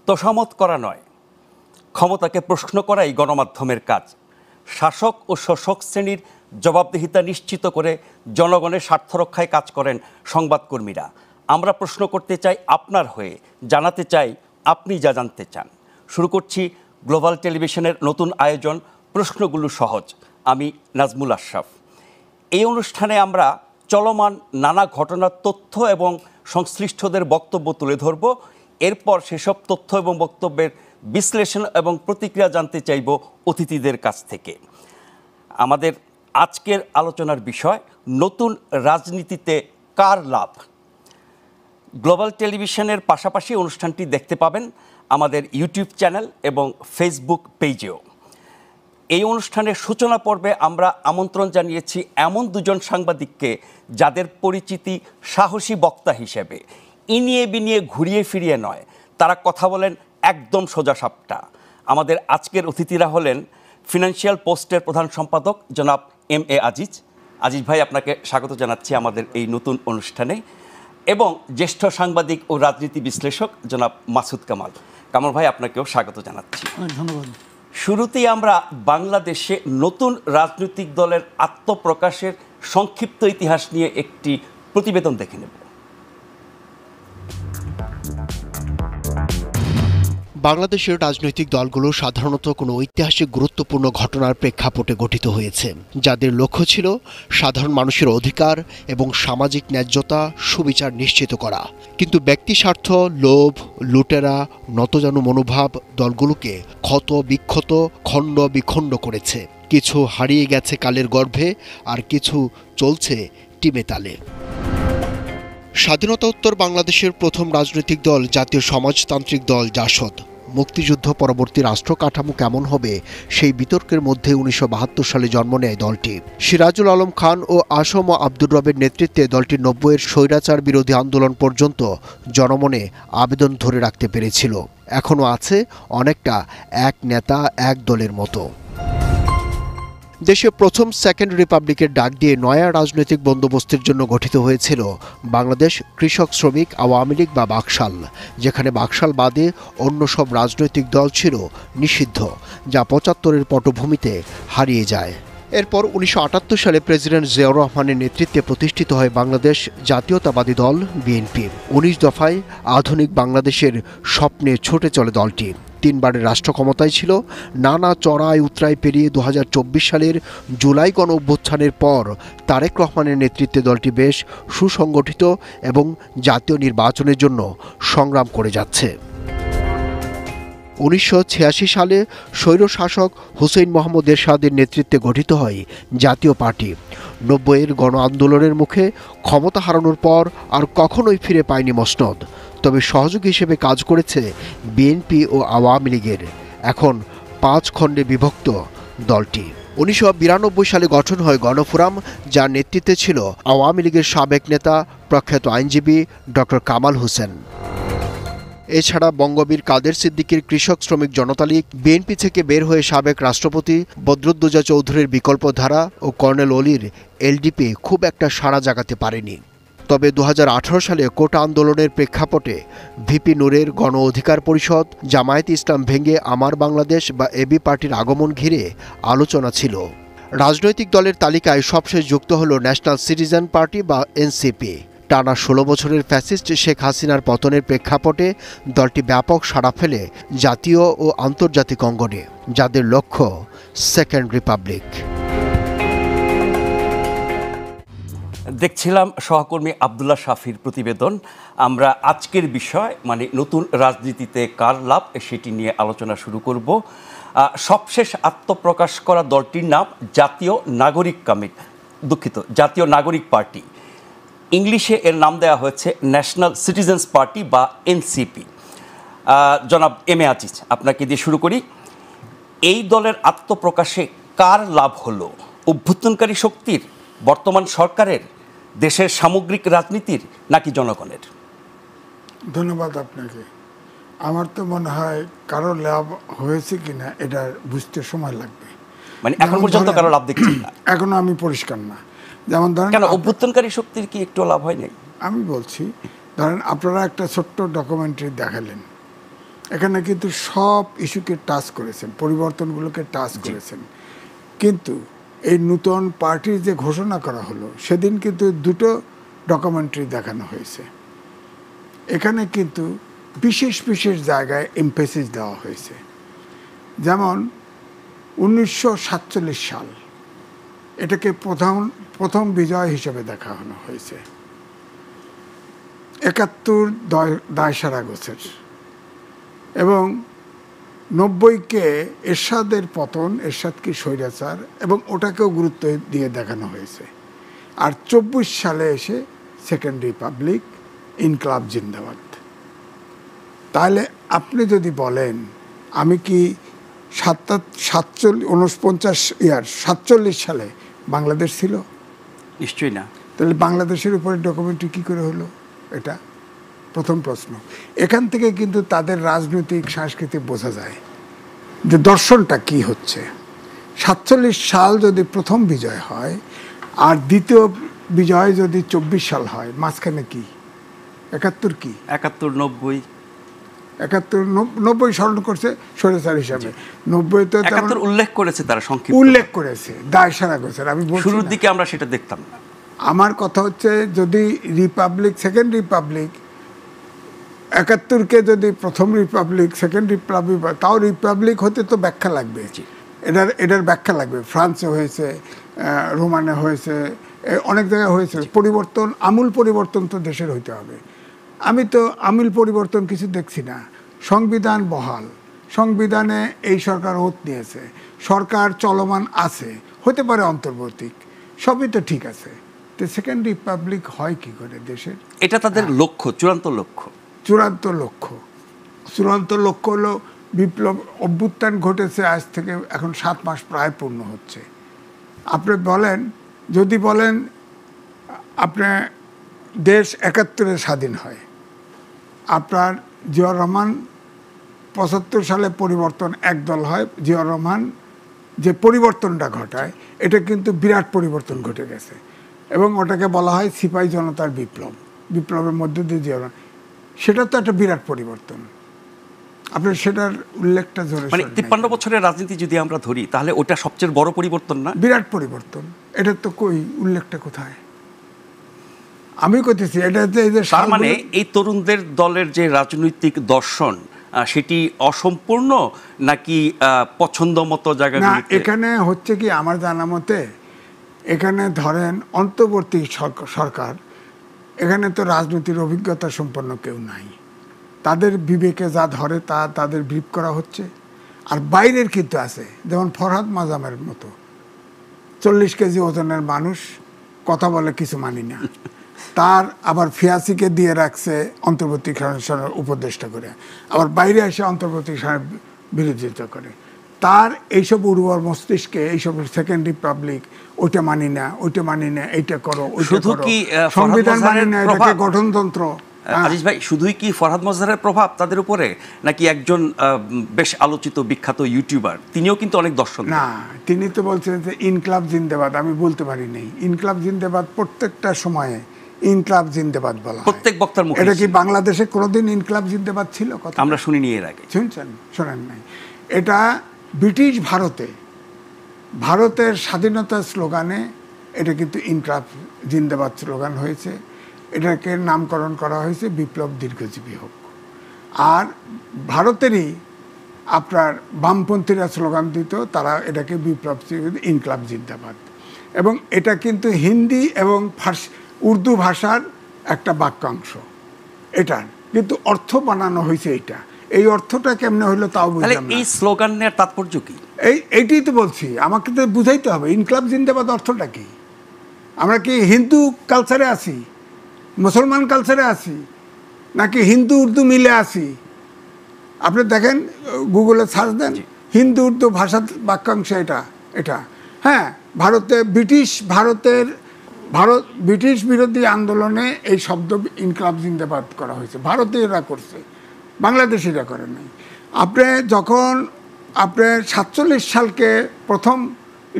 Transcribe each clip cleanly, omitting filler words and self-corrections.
তোষামত করা নয়, ক্ষমতাকে প্রশ্ন করাই গণমাধ্যমের কাজ। শাসক ও শোষক শ্রেণীর জবাবদিহিতা নিশ্চিত করে জনগণের স্বার্থ রক্ষায় কাজ করেন সংবাদকর্মীরা। আমরা প্রশ্ন করতে চাই আপনার হয়ে, জানাতে চাই আপনি যা জানতে চান। শুরু করছি গ্লোবাল টেলিভিশনের নতুন আয়োজন প্রশ্নগুলো সহজ। আমি নাজমুল আশরাফ। এই অনুষ্ঠানে আমরা চলমান নানা ঘটনার তথ্য এবং সংশ্লিষ্টদের বক্তব্য তুলে ধরব। এরপর সেসব তথ্য এবং বক্তব্যের বিশ্লেষণ এবং প্রতিক্রিয়া জানতে চাইব অতিথিদের কাছ থেকে। আমাদের আজকের আলোচনার বিষয় নতুন রাজনীতিতে কার লাভ। গ্লোবাল টেলিভিশনের পাশাপাশি অনুষ্ঠানটি দেখতে পাবেন আমাদের ইউটিউব চ্যানেল এবং ফেসবুক পেজেও। এই অনুষ্ঠানের সূচনা পর্বে আমরা আমন্ত্রণ জানিয়েছি এমন দুজন সাংবাদিককে যাদের পরিচিতি সাহসী বক্তা হিসেবে, ইনিয়ে বিনিয়ে ঘুরিয়ে ফিরিয়ে নয়, তারা কথা বলেন একদম সোজাসাপটা। আমাদের আজকের অতিথিরা হলেন ফিনান্সিয়াল পোস্টের প্রধান সম্পাদক জনাব এম.এ. আজিজ। আজিজ ভাই, আপনাকে স্বাগত জানাচ্ছি আমাদের এই নতুন অনুষ্ঠানে। এবং জ্যেষ্ঠ সাংবাদিক ও রাজনীতি বিশ্লেষক জনাব মাসুদ কামাল। কামাল ভাই, আপনাকেও স্বাগত জানাচ্ছি। ধন্যবাদ। শুরুতেই আমরা বাংলাদেশে নতুন রাজনৈতিক দলের আত্মপ্রকাশের সংক্ষিপ্ত ইতিহাস নিয়ে একটি প্রতিবেদন দেখে নেব। বাংলাদেশের রাজনৈতিক দলগুলো সাধারণত কোনো ঐতিহাসিক গুরুত্বপূর্ণ ঘটনার প্রেক্ষাপটে গঠিত হয়েছে, যাদের লক্ষ্য ছিল সাধারণ মানুষের অধিকার এবং সামাজিক ন্যায্যতা সুবিচার নিশ্চিত করা। কিন্তু ব্যক্তিস্বার্থ, লোভ, লুটেরা, নতজানু মনোভাব দলগুলোকে ক্ষত বিক্ষত, খণ্ড বিখণ্ড করেছে। কিছু হারিয়ে গেছে কালের গর্ভে, আর কিছু চলছে টিমে তালে। স্বাধীনতোত্তর বাংলাদেশের প্রথম রাজনৈতিক দল জাতীয় সমাজতান্ত্রিক দল জাসদ। মুক্তিযুদ্ধ পরবর্তী রাষ্ট্র কাঠামো কেমন হবে সেই বিতর্কের মধ্যে 1972 সালে জন্ম নেয় দলটি। সিরাজুল আলম খান ও আসম আব্দুর রবের নেতৃত্বে দলটি 90-এর স্বৈরাচার বিরোধী আন্দোলন পর্যন্ত জনমনে আবেদন ধরে রাখতে পেরেছিল। এখনও আছে অনেকটা এক নেতা এক দলের মতো। দেশে প্রথম সেকেন্ড রিপাবলিকের ডাক দিয়ে নয়া রাজনৈতিক বন্দোবস্তের জন্য গঠিত হয়েছিল বাংলাদেশ কৃষক শ্রমিক আওয়ামী লীগ বা বাকশাল, যেখানে বাকশাল বাদে অন্য সব রাজনৈতিক দল ছিল নিষিদ্ধ, যা 75-এর পটভূমিতে হারিয়ে যায়। এরপর 1978 সালে প্রেসিডেন্ট জিয়াউর রহমানের নেতৃত্বে প্রতিষ্ঠিত হয় বাংলাদেশ জাতীয়তাবাদী দল বিএনপি। 19 দফায় আধুনিক বাংলাদেশের স্বপ্নে ছুটে চলে দলটি। 3বারের রাষ্ট্র ক্ষমতায় ছিল। নানা চড়াই উতরাই পেরিয়ে 2024 সালের জুলাই গণ অভ্যুত্থানের পর তারেক রহমানের নেতৃত্বে দলটি বেশ সুসংগঠিত এবং জাতীয় নির্বাচনের জন্য সংগ্রাম করে যাচ্ছে। 1986 সালে স্বৈরশাসক হুসেইন মোহাম্মদ এরশাদের নেতৃত্বে গঠিত হয় জাতীয় পার্টি। 90-এর গণ আন্দোলনের মুখে ক্ষমতা হারানোর পর আর কখনোই ফিরে পায়নি মসনদ, তবে সহযোগী হিসেবে কাজ করেছে বিএনপি ও আওয়ামী লীগের। এখন 5 খণ্ডে বিভক্ত দলটি। 1992 সালে গঠন হয় গণফোরাম, যার নেতৃত্বে ছিল আওয়ামী লীগের সাবেক নেতা প্রখ্যাত আইনজীবী ডক্টর কামাল হোসেন। এছাড়া বঙ্গবীর কাদের সিদ্দিকীর কৃষক শ্রমিক জনতা লীগ, বিএনপি থেকে বের হয়ে সাবেক রাষ্ট্রপতি বদরুদ্দোজা চৌধুরীর বিকল্প ধারা ও কর্নেল অলির এলডিপি খুব একটা সাড়া জাগাতে পারেনি। তবে 2018 সালে কোটা আন্দোলনের প্রেক্ষাপটে ভিপি নূরের গণ অধিকার পরিষদ, জামায়াতে ইসলাম ভেঙে আমার বাংলাদেশ বা এবি পার্টির আগমন ঘিরে আলোচনা ছিল। রাজনৈতিক দলের তালিকায় সবশেষ যুক্ত হল ন্যাশনাল সিটিজেন পার্টি বা এনসিপি। টানা 16 বছরের ফ্যাসিস্ট শেখ হাসিনার পতনের প্রেক্ষাপটে দলটি ব্যাপক সাড়া ফেলে জাতীয় ও আন্তর্জাতিক অঙ্গনে, যাদের লক্ষ্য সেকেন্ড রিপাবলিক। দেখছিলাম সহকর্মী আবদুল্লাহ শাফির প্রতিবেদন। আমরা আজকের বিষয় মানে নতুন রাজনীতিতে কার লাভ সেটি নিয়ে আলোচনা শুরু করব। সবশেষ আত্মপ্রকাশ করা দলটির নাম জাতীয় নাগরিক পার্টি। ইংলিশে এর নাম দেওয়া হয়েছে ন্যাশনাল সিটিজেন্স পার্টি বা এনসিপি। জনাব এম.এ. আজিজ, আপনাকে দিয়ে শুরু করি। এই দলের আত্মপ্রকাশে কার লাভ হলো? অভ্যুত্থানকারী শক্তির, বর্তমান সরকারের, দেশের সামগ্রিক রাজনীতির, নাকি জনগণের? ধন্যবাদ আপনাকে। আমার তো মনে হয় কারো লাভ হয়েছে কিনা এটা বুঝতে সময় লাগবে। মানে এখন পর্যন্ত কারো লাভ দেখছেন না? এখনো আমি পরিষ্কার না। যেমন ধরেন, কেন অভ্যুত্থানকারী শক্তির কি একটু লাভ হয় নাই? আমি বলছি, ধরেন আপনারা একটা ছোট্ট ডকুমেন্টারি দেখালেন, এখানে কিন্তু সব ইস্যুকে টাচ করেছেন, পরিবর্তনগুলোকে টাচ করেছেন। কিন্তু এই নূতন পার্টির যে ঘোষণা করা হলো সেদিন কিন্তু দুটো ডকুমেন্টারি দেখানো হয়েছে। এখানে কিন্তু বিশেষ বিশেষ জায়গায় এমফেসিস দেওয়া হয়েছে। যেমন 1947 সাল, এটাকে প্রথম বিজয় হিসেবে দেখানো হয়েছে। 71 দায়সারা গোছের, এবং 90-কে এরশাদের পতন, এরশাদ কি স্বৈরাচার, এবং ওটাকেও গুরুত্ব দিয়ে দেখানো হয়েছে। আর 24 সালে এসে সেকেন্ড রিপাবলিক, ইনকলাব জিন্দাবাদ। তাহলে আপনি যদি বলেন আমি কি 47 সালে বাংলাদেশ ছিল? নিশ্চয়ই না। তাহলে বাংলাদেশের উপরে ডকুমেন্টারি কী করে হলো? এটা প্রথম প্রশ্ন। এখান থেকে কিন্তু তাদের রাজনৈতিক সাংস্কৃতিক বোঝা যায় যে দর্শনটা কি হচ্ছে। 47 সাল যদি প্রথম বিজয় হয় আর দ্বিতীয় বিজয় যদি 24 সাল হয়, মাঝখানে কি? 71 কি? 71, 90। 71, 90 স্মরণ করছে স্বৈরাচার হিসাবে। 90 তো 71 উল্লেখ করেছে তারা, সংক্ষিপ্ত উল্লেখ করেছে দায়সারা গোছের। আমি বলছি শুরুর দিকে আমরা সেটা দেখতাম না। আমার কথা হচ্ছে যদি রিপাবলিক, সেকেন্ড রিপাবলিক, 71-কে যদি প্রথম রিপাবলিক, সেকেন্ড রিপাবলিক, তাও রিপাবলিক হতে তো ব্যাখ্যা লাগবে। এটার ব্যাখ্যা লাগবে। ফ্রান্সে হয়েছে, রোমানে হয়েছে, অনেক জায়গায় হয়েছে। পরিবর্তন, আমূল পরিবর্তন তো দেশের হইতে হবে। আমি তো আমূল পরিবর্তন কিছু দেখছি না। সংবিধান বহাল, সংবিধানে এই সরকার ওত নিয়েছে, সরকার চলমান আছে, হতে পারে অন্তর্বর্তী, সবই তো ঠিক আছে। তো সেকেন্ড রিপাবলিক হয় কি করে দেশের? এটা তাদের লক্ষ্য, চূড়ান্ত লক্ষ্য। চূড়ান্ত লক্ষ্য হলো বিপ্লব, অভ্যুত্থান ঘটেছে আজ থেকে এখন 7 মাস প্রায় পূর্ণ হচ্ছে। আপনি বলেন, যদি বলেন আপনার দেশ 71-এ স্বাধীন হয়, আপনার জিয়াউর রহমান 75 সালে পরিবর্তন, একদল হয়, জিয়াউর রহমান যে পরিবর্তনটা ঘটায় এটা কিন্তু বিরাট পরিবর্তন ঘটে গেছে, এবং ওটাকে বলা হয় সিপাহী জনতার বিপ্লব। বিপ্লবের মধ্যে দিয়ে জিয়াউর রহমান, সেটা তো একটা বিরাট পরিবর্তন। আপনার সেটার উল্লেখটা জোরে, মানে 53 বছরের রাজনীতি যদি আমরা ধরি তাহলে ওটা সবচেয়ে বড় পরিবর্তন না? বিরাট পরিবর্তন। এটা তো কই উল্লেখটা কোথায়? আমি কইতেছি এটা যে তার মানে এই তরুণদের দলের যে রাজনৈতিক দর্শন সেটি অসম্পূর্ণ নাকি পছন্দ মতো জায়গাগুলোতে? এখানে হচ্ছে কি, আমার জানা মতে এখানে ধরেন অন্তর্বর্তী সরকার, এখানে তো রাজনীতির অভিজ্ঞতা সম্পন্ন কেউ নাই। তাদের বিবেকে যা ধরে তা তাদের ব্রিফ করা হচ্ছে। আর বাইরের কিন্তু আছে, যেমন ফরহাদ মাজামের মতো 40 কেজি ওজনের মানুষ, কথা বলে কিছু মানি না। তার আবার ফিয়াসিকে দিয়ে রাখছে অন্তর্বর্তী সরকারের উপদেষ্টা করে, আবার বাইরে এসে অন্তর্বর্তী সরকারের বিরোধিতা করে। তার এইসব উর্বর মস্তিষ্কে এইসব সেকেন্ড রিপাবলিক, ওইটা মানি না, ওইটা মানি না, এইটা করো, ওইটা করো, সংবিধান মানি না, এটাকে গঠনতন্ত্র। আজিজ ভাই, শুধুই কি ফরহাদ মজহারের প্রভাব তাদের উপরে, নাকি একজন বেশ আলোচিত বিখ্যাত ইউটিউবার তিনিও কিন্তু অনেক দর্শন? না, তিনি তো বলছেন যে ইনকলাব জিন্দাবাদ। আমি বলতে পারি নাই ইনকলাব জিন্দাবাদ, প্রত্যেকটা সময়ে ইনকলাব জিন্দাবাদ বলা, প্রত্যেক বক্তার মুখে। এটা কি বাংলাদেশে কোনোদিন ইনকলাব জিন্দাবাদ ছিল? কথা আমরা শুনিনি এর আগে। শুনছেন? শোনেন নাই। এটা ব্রিটিশ ভারতের স্বাধীনতার স্লোগানে এটা কিন্তু ইনকলাব জিন্দাবাদ স্লোগান হয়েছে। এটাকে নামকরণ করা হয়েছে বিপ্লব দীর্ঘজীবী হোক। আর ভারতেরই আপনার বামপন্থীরা স্লোগান দিত, তারা এটাকে বিপ্লব ইনকলাব জিন্দাবাদ। এবং এটা কিন্তু হিন্দি এবং উর্দু ভাষার একটা বাক্যাংশ। এটার কিন্তু অর্থ বানানো হয়েছে এইটা। এই অর্থটা কেমনে হইলো তাও বুঝলাম না। এই স্লোগানের তাৎপর্য কি? এইটাই তো বলছি, আমাকে তো বুঝাইতে হবে ইনকলাব জিন্দাবাদ অর্থটা কি। আমরা কি হিন্দু কালচারে আছি, মুসলমান কালচারে আছি, নাকি হিন্দু উর্দু মিলে আছি? আপনি দেখেন, গুগলে সার্চ দেন, হিন্দু উর্দু ভাষার বাক্যাংশ এটা। হ্যাঁ, ব্রিটিশ বিরোধী আন্দোলনে এই শব্দ ইনকলাব জিন্দাবাদ করা হয়েছে। ভারতীয়রা করছে, বাংলাদেশিরা করে নাই। আপনি যখন 47 সালকে প্রথম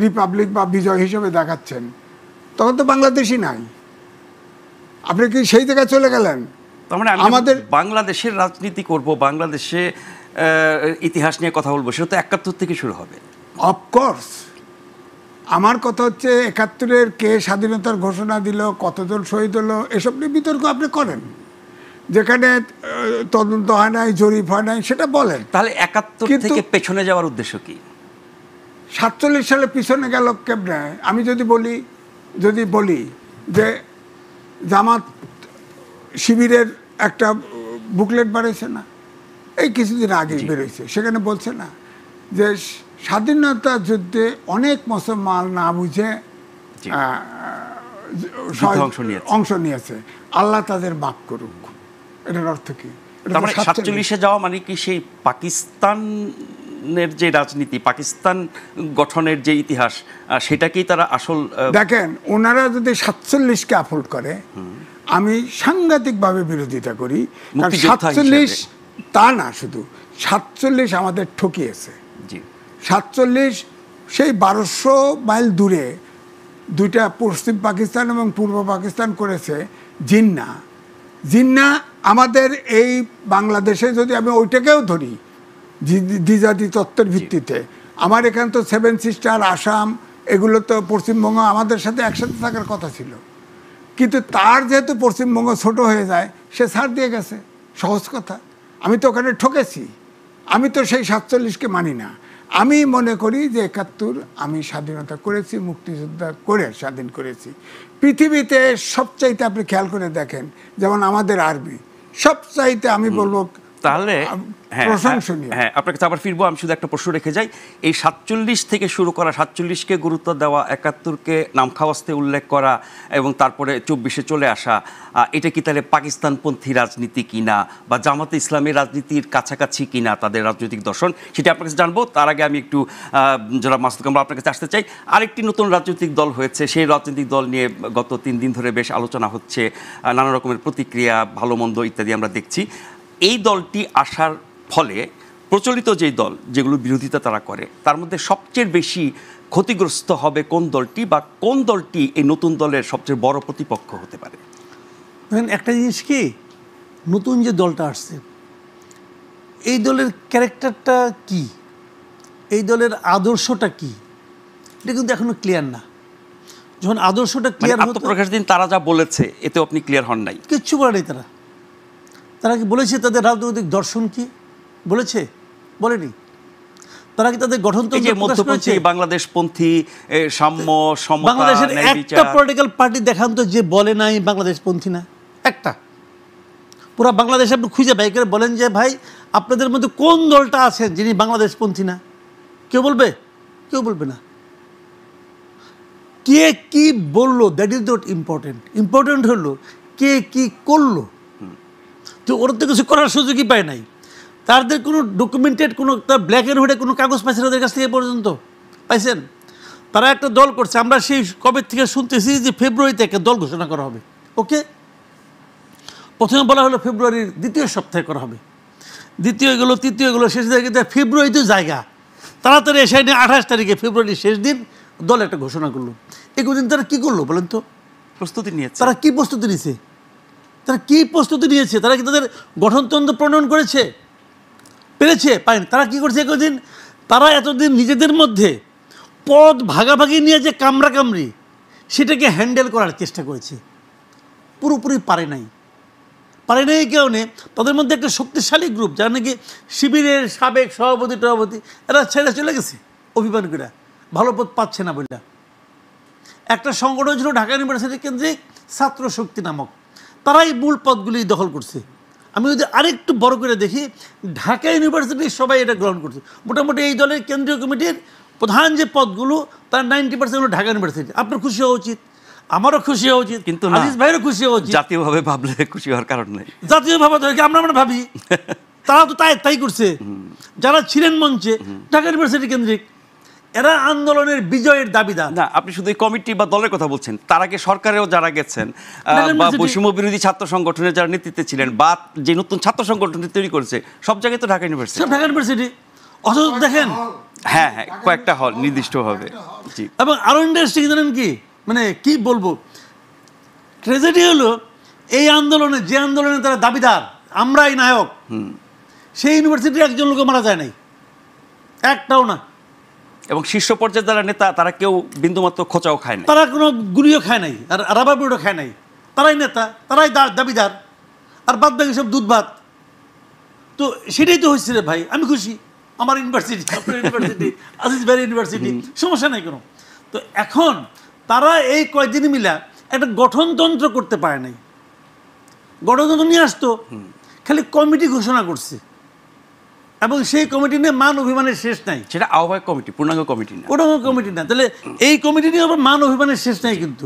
রিপাবলিক বা বিজয় হিসেবে দেখাচ্ছেন, তখন তো বাংলাদেশি নাই। আপনি কি সেই জায়গায় চলে গেলেন? তার মানে আমাদের বাংলাদেশের রাজনীতি করব, বাংলাদেশে ইতিহাস নিয়ে কথা বলবো, সেটা তো 71 থেকে শুরু হবে। অফকোর্স, আমার কথা হচ্ছে 71-এর কে স্বাধীনতার ঘোষণা দিল, কতজন শহীদ হলো, এসব নিয়ে বিতর্ক আপনি করেন। যেখানে তদন্ত হয় নাই, জরিপ হয় নাই, সেটা বলেন। তাহলে 71 থেকে পেছনে যাওয়ার উদ্দেশ্য কি? 47 সালে পিছনে গেল কেমনে? আমি যদি বলি যে জামাত শিবিরের একটা বুকলেট বাড়িয়েছে না, এই কিছুদিন আগে বেরোয়েছে, সেখানে বলছে না যে স্বাধীনতা যুদ্ধে অনেক মুসলমান না বুঝে অংশ নিয়েছে, আল্লাহ তাদের মাফ করুক। এটার অর্থ কি? তার মানে 47-এ যাওয়া মানে কি সেই পাকিস্তানের যে রাজনীতি, পাকিস্তান গঠনের যে ইতিহাস, সেটাকেই তারা আসল? দেখেন, ওনারা যদি 47-কে আপহোল্ড করে, আমি সাংঘাতিকভাবে বিরোধিতা করি। কারণ 47 তা না, শুধু 47 আমাদের ঠকিয়েছে। 47 সেই 1200 মাইল দূরে দুইটা পশ্চিম পাকিস্তান এবং পূর্ব পাকিস্তান করেছে জিন্না। আমাদের এই বাংলাদেশে যদি আমি ওইটাকেও ধরি দ্বিজাতি তত্ত্বের ভিত্তিতে, আমার এখানে তো 7 সিস্টার, আসাম, এগুলো তো পশ্চিমবঙ্গ আমাদের সাথে একসাথে থাকার কথা ছিল। কিন্তু তার যেহেতু পশ্চিমবঙ্গ ছোট হয়ে যায়, সে ছাড় দিয়ে গেছে। সহজ কথা, আমি তো ওখানে ঠকেছি। আমি তো সেই 47-কে মানি না। আমি মনে করি যে 71 আমি স্বাধীনতা করেছি, মুক্তিযোদ্ধা করে স্বাধীন করেছি। পৃথিবীতে সবচাইতে আপনি খেয়াল করে দেখেন, যেমন আমাদের আর্মি সবচাইতে আমি বলবো তাহলে প্রশংসনীয়। হ্যাঁ, আপনার কাছে আবার ফিরবো। আমি শুধু একটা প্রশ্ন রেখে যাই, এই 47 থেকে শুরু করা, 47-কে গুরুত্ব দেওয়া, 71-কে নামখাওয়াস্তে উল্লেখ করা এবং তারপরে 24-এ চলে আসা, এটা কি তাহলে পাকিস্তানপন্থী রাজনীতি কিনা বা জামাতে ইসলামের রাজনীতির কাছাকাছি কিনা তাদের রাজনৈতিক দর্শন, সেটা আপনার কাছে জানবো। তার আগে আমি একটু জনাব মাসুদ কামাল আপনার কাছে আসতে চাই। আরেকটি নতুন রাজনৈতিক দল হয়েছে, সেই রাজনৈতিক দল নিয়ে গত 3 দিন ধরে বেশ আলোচনা হচ্ছে, নানা রকমের প্রতিক্রিয়া, ভালো মন্দ ইত্যাদি আমরা দেখছি। এই দলটি আসার ফলে প্রচলিত যেই দল যেগুলো বিরোধিতা তারা করে, তার মধ্যে সবচেয়ে বেশি ক্ষতিগ্রস্ত হবে কোন দলটি, বা কোন দলটি এই নতুন দলের সবচেয়ে বড় প্রতিপক্ষ হতে পারে? একটা জিনিস কি, নতুন যে দলটা আসছে, এই দলের ক্যারেক্টারটা কি, এই দলের আদর্শটা কি, এটা কিন্তু এখনো ক্লিয়ার না। যখন আদর্শটা ক্লিয়ার, আত্মপ্রকাশ দিন তারা যা বলেছে এতে আপনি ক্লিয়ার হন নাই? কিচ্ছু বলে নেই। তারা কি বলেছে তাদের রাজনৈতিক দর্শন কি? বলেছে? বলেনি। তারা কি তাদের গঠনতন্ত্র প্রকাশ করেছে? বাংলাদেশপন্থী, সাম্য, সমতা, বাংলাদেশের ন্যায় বিচার, একটা পলিটিক্যাল পার্টি দেখান তো যে বলে নাই বাংলাদেশপন্থী না। একটা পুরা বাংলাদেশে আপনি খুঁজে বাই করে বলেন যে ভাই আপনাদের মধ্যে কোন দলটা আছেন যিনি বাংলাদেশপন্থী না? কেউ বলবে? কেউ বলবে না। কে কি বললো that is not important. Important হলো কে কি করলো। তো ওরা তো কিছু করার সুযোগই পায় নাই। তাদের কোনো ডকুমেন্টেড কোনো তার ব্ল্যাক অ্যান্ড হোয়াইটে কোনো কাগজ পাইছেন ওদের কাছ থেকে পর্যন্ত? পাইছেন? তারা একটা দল করছে, আমরা সেই কবে থেকে শুনতেছি যে ফেব্রুয়ারিতে একটা দল ঘোষণা করা হবে। ওকে, প্রথমে বলা হলো ফেব্রুয়ারির 2য় সপ্তাহে করা হবে, 2য় এগুলো, 3য় এগুলো, শেষ দিকে ফেব্রুয়ারিতে জায়গা তাড়াতাড়ি এসে 28 তারিখে ফেব্রুয়ারির শেষ দিন দল একটা ঘোষণা করলো। এগুলো তারা কী করলো বলেন তো? প্রস্তুতি নিয়েছে। তারা কী প্রস্তুতি নিয়েছে? তারা কী প্রস্তুতি নিয়েছে? তারা কি তাদের গঠনতন্ত্র প্রণয়ন করেছে? পেরেছে? পায়নি। তারা কী করছে এতদিন? তারা এতদিন নিজেদের মধ্যে পদ ভাগাভাগি নিয়ে যে কামড়াকামড়ি, সেটাকে হ্যান্ডেল করার চেষ্টা করেছে, পুরোপুরি পারে নাই। কারণে তাদের মধ্যে একটা শক্তিশালী গ্রুপ, যারা নাকি শিবিরের সাবেক সভাপতি টভাপতি, এরা ছেড়ে চলে গেছে অভিমানীরা, ভালো পদ পাচ্ছে না বলে। একটা সংগঠন ছিল ঢাকা ইউনিভার্সিটি কেন্দ্রিক ছাত্র শক্তি নামক, তারাই মূল পদগুলি দখল করছে। আমি যদি আরেকটু বড় করে দেখি, ঢাকা ইউনিভার্সিটির সবাই এটা গ্রহণ করছে। মোটামুটি এই দলের কেন্দ্রীয় কমিটির প্রধান যে পদগুলো, তার 90% হলো ঢাকা ইউনিভার্সিটি। আপনার খুশি হওয়া উচিত, আমারও খুশি হওয়া উচিত, কিন্তু আজিজ ভাইয়েরও খুশি হওয়া উচিত। জাতীয়ভাবে ভাবলে খুশি হওয়ার কারণ নেই। জাতীয়ভাবে আমরা ভাবি, তারা তো তাই করছে। যারা ছিলেন মঞ্চে ঢাকা ইউনিভার্সিটি কেন্দ্রিক, এরা আন্দোলনের বিজয়ের দাবিদার না। আপনি শুধু কমিটি বা দলের কথা বলছেন, তার আগে সরকারেও যারা গেছেন বা বৈষম্য বিরোধী ছাত্র সংগঠনের যারা নেতৃত্বে ছিলেন বা যে নতুন ছাত্র সংগঠন তৈরি করেছে, সব জায়গায় তো ঢাকা ইউনিভার্সিটি। অথচ দেখেন, হ্যাঁ, কয়েকটা হল নির্দিষ্ট হবে। এবং আরো ইন্টারেস্টিং জানেন কি, মানে কি বলবো, ট্রেজেডি হলো এই আন্দোলনে, যে আন্দোলনে তারা দাবিদার, আমরাই নায়ক, সেই ইউনিভার্সিটির একজন লোক মারা যায় নাই, একটাও না। এবং শীর্ষ পর্যায়ের যারা নেতা তারা কেউ বিন্দুমাত্র খোঁচাও খায় না, তারা কোনো গুলিও খায় নাই, আর রাবার বুলেটও খায় নাই। তারাই নেতা, তারাই দাবিদার, আর বাদ বাকি সব দুধ ভাত। তো সেটাই তো হয়েছে রে ভাই, আমি খুশি। আমার ইউনিভার্সিটি, আপনার ইউনিভার্সিটি, আজিজ ভাইয়ের ইউনিভার্সিটি, সমস্যা নাই কোনো। তো এখন তারা এই কয়েকদিন মিলা একটা গঠনতন্ত্র করতে পারে নাই। গঠনতন্ত্র নিয়ে আসতো, খালি কমিটি ঘোষণা করছে, এবং সেই কমিটি নিয়ে মান অভিমানের শেষ নাই। সেটা আহ্বায়ক কমিটি, পূর্ণাঙ্গ কমিটি না, ওটা কমিটি না। তাহলে এই কমিটি নিয়ে আবার মান অভিমানের শেষ নাই। কিন্তু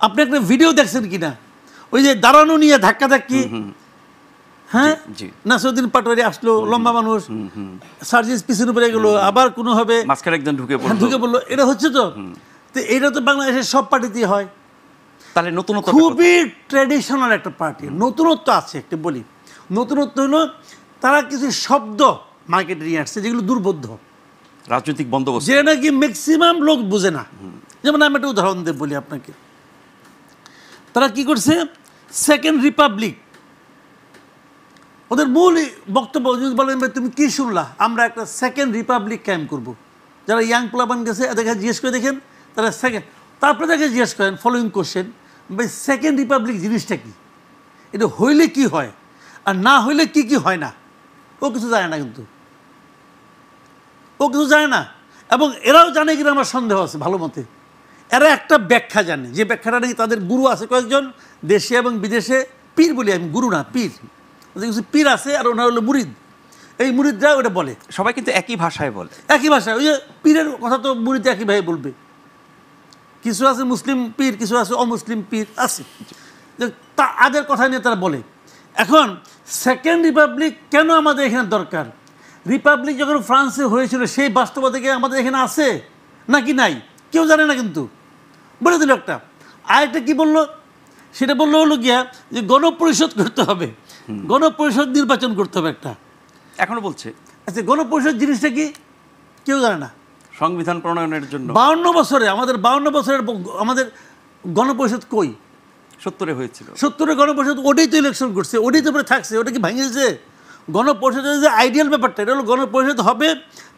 আপনি একটা ভিডিও দেখছেন কিনা, ওই যে দাঁড়ানো নিয়ে ধাক্কাধাক্কি, হ্যাঁ, নাসিরউদ্দিন পাটোয়ারি আসলো, লম্বা মানুষ, সার্জিস পিছনে পড়ে গেলো, আবার কোনো হবে মাঝখানে একজন ঢুকে পড়লো। এটা হচ্ছে তো এটা তো বাংলাদেশের সব পার্টিতেই হয়। তাহলে নতুনত্ব, খুবই ট্র্যাডিশনাল একটা পার্টি। নতুনত্ব আছে একটা, বলি নতুনত্ব হলো তারা কিছু শব্দ মার্কেটে নিয়ে আসছে যেগুলো দুর্বোধ্য, রাজনৈতিক বন্দোবস্ত, যে নাকি ম্যাক্সিমাম লোক বুঝে না। যেমন আমি একটা উদাহরণ দিয়ে বলি আপনাকে, তারা কি করছে, সেকেন্ড রিপাবলিক, ওদের মূল বক্তব্য যদি বলেন তুমি কি শুনলা, আমরা একটা সেকেন্ড রিপাবলিক কায়েম করব। যারা ইয়াং প্লাবান গেছে এদেরকে জিজ্ঞেস করে দেখেন, তারা সেকেন্ড, তারপরে তাকে জিজ্ঞেস করেন ফলোয়িং কোশ্চেন, ভাই সেকেন্ড রিপাবলিক জিনিসটা কি, এটা হইলে কি হয় আর না হইলে কি কি হয় না, ও কিছু জানে না। কিন্তু ও কিছু জানে না, এবং এরাও জানে কিনা আমার সন্দেহ আছে ভালো মতে। এরা একটা ব্যাখ্যা জানে, যে ব্যাখ্যাটা নাকি তাদের গুরু আছে কয়েকজন দেশে এবং বিদেশে, পীর বলি আমি, গুরু না পীর, কিছু পীর আছে, আর ওনার হলো মুরিদ। এই মুরিদরা ওটা বলে, সবাই কিন্তু একই ভাষায় বলে, একই ভাষায়। ওই যে পীরের কথা তো মুরিদ একই ভাবে বলবে। কিছু আছে মুসলিম পীর, কিছু আছে অমুসলিম পীর আছে, তা আদের কথা নিয়ে তারা বলে। এখন সেকেন্ড রিপাবলিক কেন আমাদের এখানে দরকার? রিপাবলিক যখন ফ্রান্সে হয়েছিল সেই বাস্তবতা কি আমাদের এখানে আছে নাকি নাই, কেউ জানে না। কিন্তু বলে দিল একটা। আরেকটা কি বললো, সেটা বললো হলো গিয়া যে গণপরিষদ করতে হবে, গণপরিষদ নির্বাচন করতে হবে একটা। এখনো বলছে। আচ্ছা, গণপরিষদ জিনিসটা কি কেউ জানে না। সংবিধান প্রণয়নের জন্য 52 বছরে আমাদের 52 বছরের আমাদের গণপরিষদ কই? 70-এ হয়েছিল, 70-এ গণপরিষদ, ওটাই তো ইলেকশন করছে, ওটাই তো থাকছে, ওটা কি ভাঙিয়েছে? গণপরিষদের যে আইডিয়াল ব্যাপারটা, এটা হলো গণপরিষদ হবে,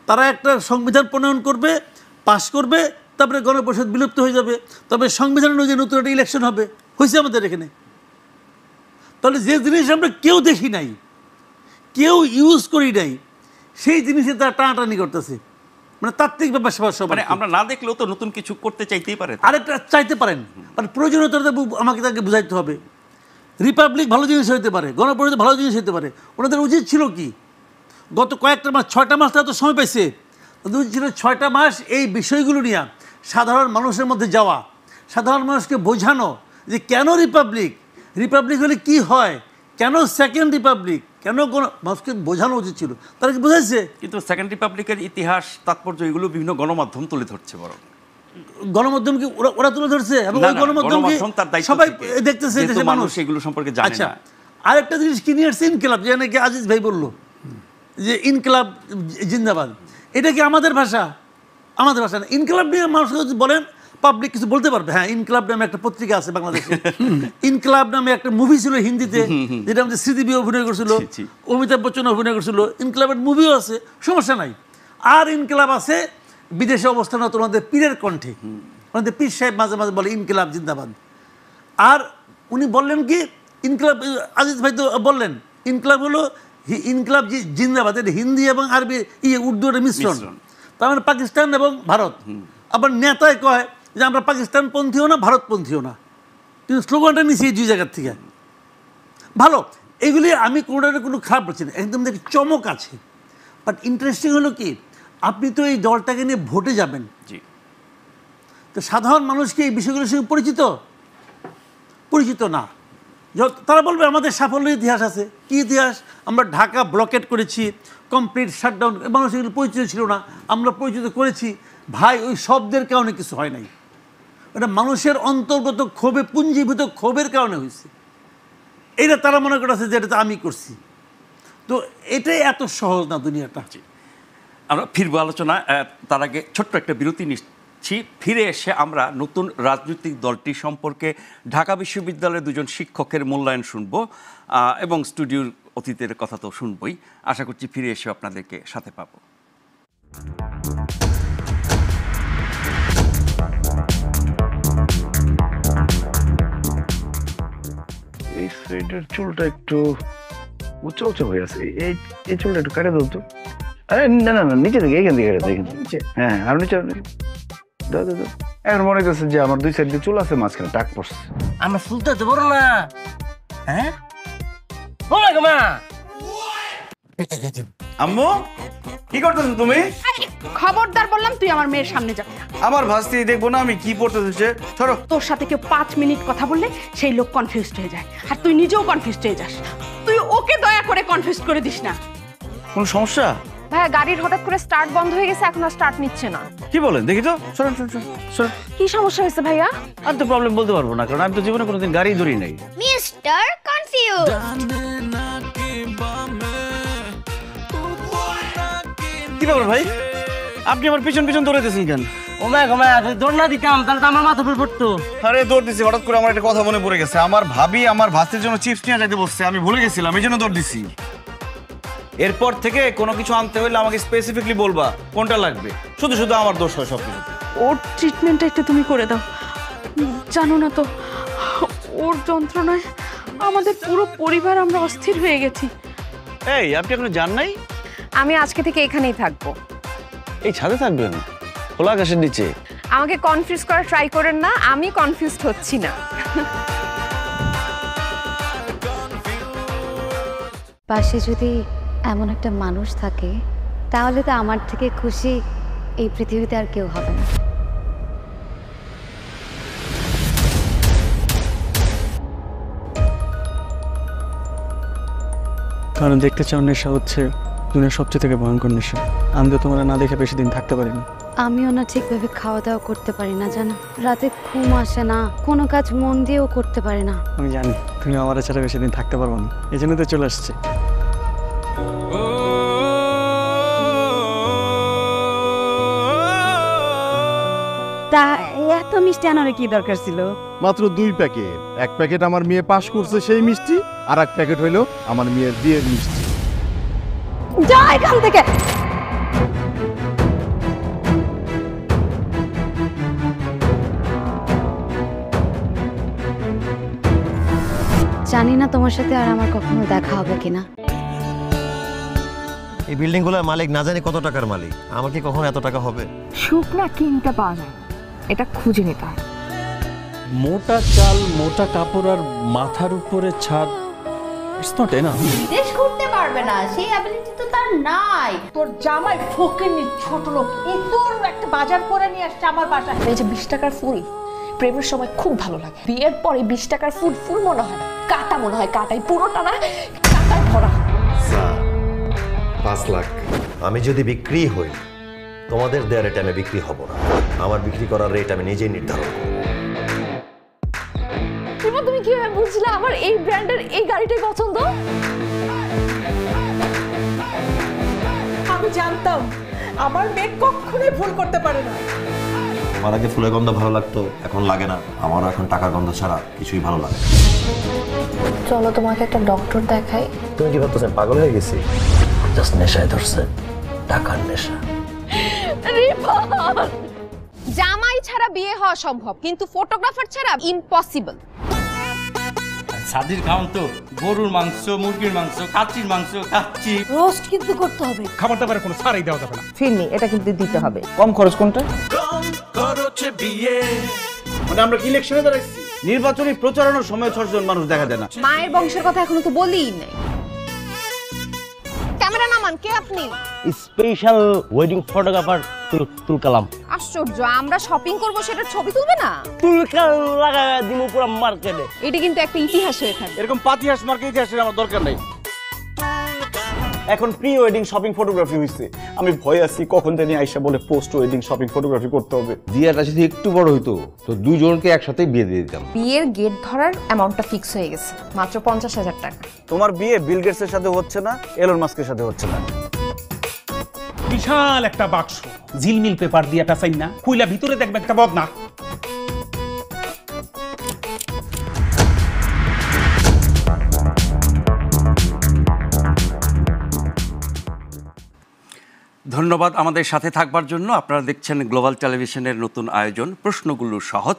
তারা একটা সংবিধান প্রণয়ন করবে, পাশ করবে, তারপরে গণপরিষদ বিলুপ্ত হয়ে যাবে, তবে সংবিধান অনুযায়ী নতুন একটা ইলেকশন হবে। হয়েছে আমাদের এখানে। তাহলে যে জিনিস আমরা কেউ দেখি নাই, কেউ ইউজ করি নাই, সেই জিনিসে তারা টানাটানি করতেছে, মানে তাত্ত্বিক ব্যাপার সবার সব। মানে আমরা না দেখলেও তো নতুন কিছু করতে চাইতেই পারে, আরেকটা চাইতে পারেন, মানে প্রয়োজনীয়তা আমাকে তাকে বুঝাইতে হবে। রিপাবলিক ভালো জিনিস হইতে পারে, গণপরিষদ ভালো জিনিস হইতে পারে। ওনাদের উচিত ছিল কি, গত কয়েকটা মাস, 6টা মাস তারা তো সময় পাইছে, ওদের উচিত ছিল 6টা মাস এই বিষয়গুলো নিয়ে সাধারণ মানুষের মধ্যে যাওয়া, সাধারণ মানুষকে বোঝানো যে কেন রিপাবলিক, রিপাবলিক হলে কি হয়, কেন সেকেন্ড রিপাবলিক, কেন মানুষকে বোঝানো উচিত ছিল। তারা কি বোঝাইছে? কিন্তু সেকেন্ড রিপাবলিকের ইতিহাস, তাৎপর্য এগুলো বিভিন্ন গণমাধ্যম তুলে ধরছে। বরং গণমাধ্যম কি ওরা তুলে ধরছে, এবং ওই গণমাধ্যম সবাই দেখতেছে, দেশের মানুষ এগুলো সম্পর্কে জানে না। আরেকটা জিনিস কি নিয়ে আসছে, ইনকিলাব, যে নাকি আজিজ ভাই বললো যে ইনকিলাব জিন্দাবাদ, এটা কি আমাদের ভাষা? আমাদের ভাষা না। ইনকিলাব নিয়ে মানুষ যদি বলেন, পাবলিক কিছু বলতে পারবে। হ্যাঁ, ইনকিলাব নামে একটা পত্রিকা আছে বাংলাদেশে, ইনকিলাব নামে একটা মুভি ছিল হিন্দিতে, যেটা আমাদের স্মৃতিবি অভিনয় করছিল, অমিতাভ বচ্চন অভিনয় করছিল, ইনকিলাবের মুভিও আছে, সমস্যা নাই। আর ইনকিলাব আছে বিদেশে অবস্থানরত ওনাদের পীরের কণ্ঠে, ওনাদের পীর সাহেব মাঝে মাঝে বলে ইনকিলাব জিন্দাবাদ। আর উনি বললেন কি, ইনকিলাব, আজিজ ভাই তো বললেন, ইনকিলাব হলো ইনকিলাব জিন্দাবাদ, এটা হিন্দি এবং আরবি উর্দুর মিশ্রণ, তার মানে পাকিস্তান এবং ভারত। আবার নেতায় কয় যে আমরা পাকিস্তানপন্থীও না, ভারতপন্থীও না, কিন্তু স্লোগানটা নিয়েছি এই দুই জায়গার থেকে। ভালো, এগুলি আমি কোনোটার কোনো খারাপ বলছি না, একদম দেখি চমক আছে। বাট ইন্টারেস্টিং হলো কি, আপনি তো এই দলটাকে নিয়ে ভোটে যাবেন, তো সাধারণ মানুষ কি এই বিষয়গুলোর সঙ্গে পরিচিত না। তারা বলবে আমাদের সাফল্যের ইতিহাস আছে। কি ইতিহাস? আমরা ঢাকা ব্লকেট করেছি, কমপ্লিট শাটডাউন, মানুষ এগুলো পরিচিত ছিল না, আমরা পরিচিত করেছি। ভাই, ওই শব্দের কারণে কিছু হয় নাই, ওটা মানুষের অন্তর্গত ক্ষোভে, পুঞ্জীভূত ক্ষোভের কারণে হয়েছে। এটা তারা মনে করছে যে এটা আমি করছি। তো এটাই এত সহজ না দুনিয়াটা। আমরা ফিরবো আলোচনা, তার আগে ছোট্ট একটা বিরতি নিচ্ছি। ফিরে এসে আমরা নতুন রাজনৈতিক দলটি সম্পর্কে ঢাকা বিশ্ববিদ্যালয়ের দুজন শিক্ষকের মূল্যায়ন শুনবো, এবং স্টুডিওর অতীতের কথা তো শুনবই, আশা করছি ফিরে এসে আপনাদেরকে সাথে পাবো। এই সাইডের চুলটা একটু উঁচু উঁচু হয়ে আছে, এই চুলটা একটু কাটে দাও তো। আরে না না না, নিচে থেকে এখান থেকে কাটে দাও, এখান থেকে। হ্যাঁ আর নিচে দাও দাও দাও। এখন মনে করছে যে আমার 2 সাইড দিয়ে চুল আছে, মাঝখানে টাক পড়ছে। আমার চুলটা তো বড় না, হ্যাঁ বলো গো মা। আম্মু কি করতেছেন তুমি? খবরদার বললাম, তুই আমার মেয়ের সামনে যাবি না। আমার ভাস্তি দেখবো না আমি কি পড়তেছে। ধরো তোর সাথে কেউ 5 মিনিট কথা বললে সেই লোক কনফিউজড হয়ে যায়, আর তুই নিজেও কনফিউজড হয়ে যাস। তুই ওকে দয়া করে কনফিউজ করে দিস না। কোনো সমস্যা? ভাইয়া গাড়ির হঠাৎ করে স্টার্ট বন্ধ হয়ে গেছে, এখন আর স্টার্ট নিচ্ছে না। কি বলেন দেখি তো। সরেন সরেন সরেন সরেন। কি সমস্যা হয়েছে ভাইয়া? আমি তো প্রবলেম বলতে পারবো না, কারণ আমি তো জীবনে কোনোদিন গাড়ি ধরি নাই। Mister confuse. কি ব্যাপার ভাই, আপনি আমার পিছন পিছন দৌড়াইতেছেন কেন? ও মা গো মা, দৌড় না দিতাম তাহলে তো আমার মাথা উপর পড়তো। আরে দৌড় দিছি, হঠাৎ করে আমার একটা কথা মনে পড়ে গেছে। আমার ভাবি আমার ভাস্তির জন্য চিপস নিয়ে যাইতে বসছে, আমি ভুলে গেছিলাম, এই জন্য দৌড় দিছি। এরপর থেকে কোনো কিছু আনতে হলে আমাকে স্পেসিফিকলি বলবা কোনটা লাগবে। শুধু শুধু আমার দোষ হয় সব কিছু। ওর ট্রিটমেন্টটা একটু তুমি করে দাও। জানো না তো, ওর যন্ত্রণায় আমাদের পুরো পরিবার আমরা অস্থির হয়ে গেছি। এই আপনি এখনো যান নাই? আমি আজকে থেকে এখানেই থাকবো। এই ছাদে থাকবেন খোলা আকাশের নিচে? আমাকে কনফিউজ করা ট্রাই করেন না, আমি কনফিউজড হচ্ছি না। পাশে যদি এমন একটা মানুষ থাকে, তাহলে তো আমার থেকে খুশি এই পৃথিবীতে আর কেউ হবে না। কারণ দেখতে চাও নেশা হচ্ছে দুনিয়ার সবচেয়ে থেকে ভয়ঙ্কর নেশা। আমি তো তোমরা না দেখে বেশি দিন থাকতে পারিনি। আমিও না ঠিকভাবে খাওয়া দাওয়া করতে পারি না, জানো। রাতে ঘুম আসে না, কোনো কাজ মন দিয়েও করতে পারি না। আমি জানি তুমি আমার ছাড়া বেশি দিন থাকতে পারবো না, এই জন্য তো চলে আসছে। তা এত মিষ্টি আনার কি দরকার ছিল? মাত্র 2 প্যাকেট। 1 প্যাকেট আমার মেয়ে পাস করছে সেই মিষ্টি, আর 1 প্যাকেট হইলো আমার মেয়ের বিয়ের মিষ্টি। যা এখান থেকে। জানি না তোমার সাথে আর আমার কখনো দেখা হবে কিনা। এই বিল্ডিং গুলোর মালিক না জানি কত টাকার মালিক, আমার কি কখনো এত টাকা হবে? সুখ না কিনতে পাওয়া যায়, এটা খুঁজে নিতে হয়। মোটা চাল, মোটা কাপড় আর মাথার উপরে ছাদ, ইটস নট এনাফ। বিদেশ ঘুরতে পারবে না, সেই অ্যাবিলিটি তো তার নাই। তোর জামাই ফকিনি ছোট লোক, তোর একটা বাজার করে নিয়ে আসছে আমার বাসায়। এই যে 20 টাকার ফুল প্রেমের সময় খুব ভালো লাগে, বিয়ের পরে 20 টাকার ফুল ফুল মনে হয় না, কাটা মনে হয়, কাটাই পুরোটা না, কাটাই ভরা। 5 লাখ। আমি যদি বিক্রি হই, তোমাদের দেওয়ার রেটে আমি বিক্রি হব না। আমার বিক্রি করার রেট আমি নিজেই নির্ধারণ করব। তুমি কিভাবে বুঝলে আমার এই ব্র্যান্ডের এই গাড়িটাই পছন্দ? আমি জানতাম আমার মেয়ে কখনোই ভুল করতে পারে না। আমার আগে ফুলের গন্ধ ভালো লাগতো, এখন লাগে না। আমারও এখন টাকার গন্ধ ছাড়া কিছুই ভালো লাগে না। চলো তোমাকে একটা ডক্টর দেখাই। তুমি কি ভাবতেছেন পাগল হয়ে গেছি? জাস্ট নেশায় ধরছে, টাকার নেশা। জামাই ছাড়া বিয়ে হওয়া সম্ভব, কিন্তু ফটোগ্রাফার ছাড়া ইম্পসিবল। সাদির খাওয়ান তো গরুর মাংস, মুরগির মাংস, কাচ্চির মাংস, কাচ্চি। রোস্ট কিন্তু করতে হবে। খাবার দাবারের কোনো ছাড়ই দেওয়া যাবে না। ফিরনি, এটা কিন্তু দিতে হবে। কম খরচ কোনটা? মানে আমরা কি ইলেকশনে দাঁড়াইছি? নির্বাচনী প্রচারণার সময় 6 জন মানুষ দেখা যায় না। মায়ের বংশের কথা এখনো তো বলিই নাই। ক্যামেরা নামান, কে আপনি? স্পেশাল ওয়েডিং ফটোগ্রাফার তুল কালাম। আশ্চর্য, আমরা শপিং করব সেটা ছবি তুলবে না? তুল কালাম লাগায় দিমু পুরো মার্কেটে। এটা কিন্তু একটা ইতিহাস হয়ে থাকবে। এরকম পাতিহাস মার্কে ইতিহাসের আমার দরকার নাই। এখন প্রি ওয়েডিং শপিং ফটোগ্রাফি হইছে, আমি ভয় আছি কখন জানি আইসা বলে পোস্ট ওয়েডিং শপিং ফটোগ্রাফি করতে হবে। বিয়েটা যদি একটু বড় হইতো তো 2 জনকে একসাথে বিয়ে দিয়ে দিতাম। বিয়ের গেট ধরার অ্যামাউন্টটা ফিক্স হয়ে গেছে, মাত্র 50,000 টাকা। তোমার বিয়ে বিল গেটসের সাথে হচ্ছে না, এলন মাস্কের সাথে হচ্ছে না। বিশাল একটা বাক্স, ঝিলমিল পেপার দিয়ে টাসাই না, খুইলা ভিতরে দেখবে একটা বদনা। ধন্যবাদ আমাদের সাথে থাকবার জন্য। আপনারা দেখছেন গ্লোবাল টেলিভিশনের নতুন আয়োজন প্রশ্নগুলো সহজ।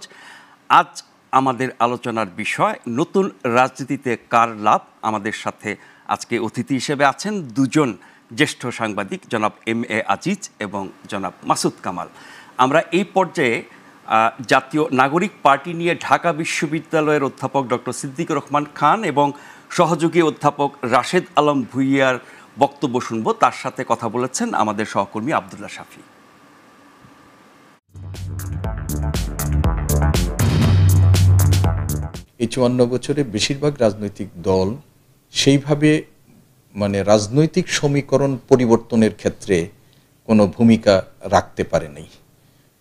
আজ আমাদের আলোচনার বিষয় নতুন রাজনীতিতে কার লাভ। আমাদের সাথে আজকে অতিথি হিসেবে আছেন দুজন জ্যেষ্ঠ সাংবাদিক, জনাব MA আজিজ এবং জনাব মাসুদ কামাল। আমরা এই পর্যায়ে জাতীয় নাগরিক পার্টি নিয়ে ঢাকা বিশ্ববিদ্যালয়ের অধ্যাপক ডক্টর সিদ্দিকুর রহমান খান এবং সহযোগী অধ্যাপক রাশেদ আলম ভুইয়ার বক্তব্য শুনব। তার সাথে কথা বলেছেন আমাদের সহকর্মী আব্দুল্লাহ শাফি। এই 54 বছরে বেশিরভাগ রাজনৈতিক দল সেইভাবে মানে রাজনৈতিক সমীকরণ পরিবর্তনের ক্ষেত্রে কোনো ভূমিকা রাখতে পারেনি,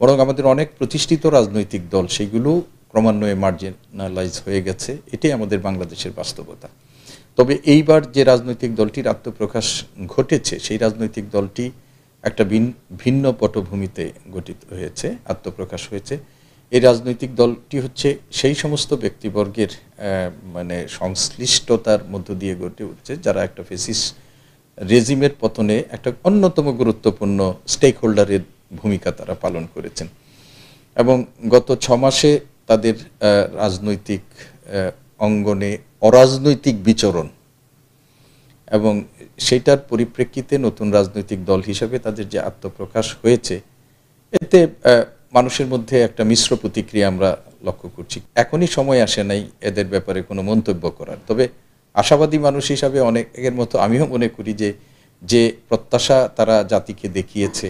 বরং আমাদের অনেক প্রতিষ্ঠিত রাজনৈতিক দল সেগুলো ক্রমান্বয়ে মার্জিনালাইজ হয়ে গেছে। এটাই আমাদের বাংলাদেশের বাস্তবতা। তবে এইবার যে রাজনৈতিক দলটির আত্মপ্রকাশ ঘটেছে সেই রাজনৈতিক দলটি একটা ভিন্ন পটভূমিতে গঠিত হয়েছে, আত্মপ্রকাশ হয়েছে। এই রাজনৈতিক দলটি হচ্ছে সেই সমস্ত ব্যক্তিবর্গের মানে সংশ্লিষ্টতার মধ্য দিয়ে গড়ে উঠছে যারা একটা ফেসিস রেজিমের পতনে একটা অন্যতম গুরুত্বপূর্ণ স্টেক হোল্ডারের ভূমিকা তারা পালন করেছেন এবং গত 6 মাসে তাদের রাজনৈতিক অঙ্গনে অরাজনৈতিক বিচরণ এবং সেটার পরিপ্রেক্ষিতে নতুন রাজনৈতিক দল হিসেবে তাদের যে আত্মপ্রকাশ হয়েছে, এতে মানুষের মধ্যে একটা মিশ্র প্রতিক্রিয়া আমরা লক্ষ্য করছি। এখনই সময় আসে নাই এদের ব্যাপারে কোনো মন্তব্য করার। তবে আশাবাদী মানুষ হিসাবে অনেকের মতো আমিও মনে করি যে প্রত্যাশা তারা জাতিকে দেখিয়েছে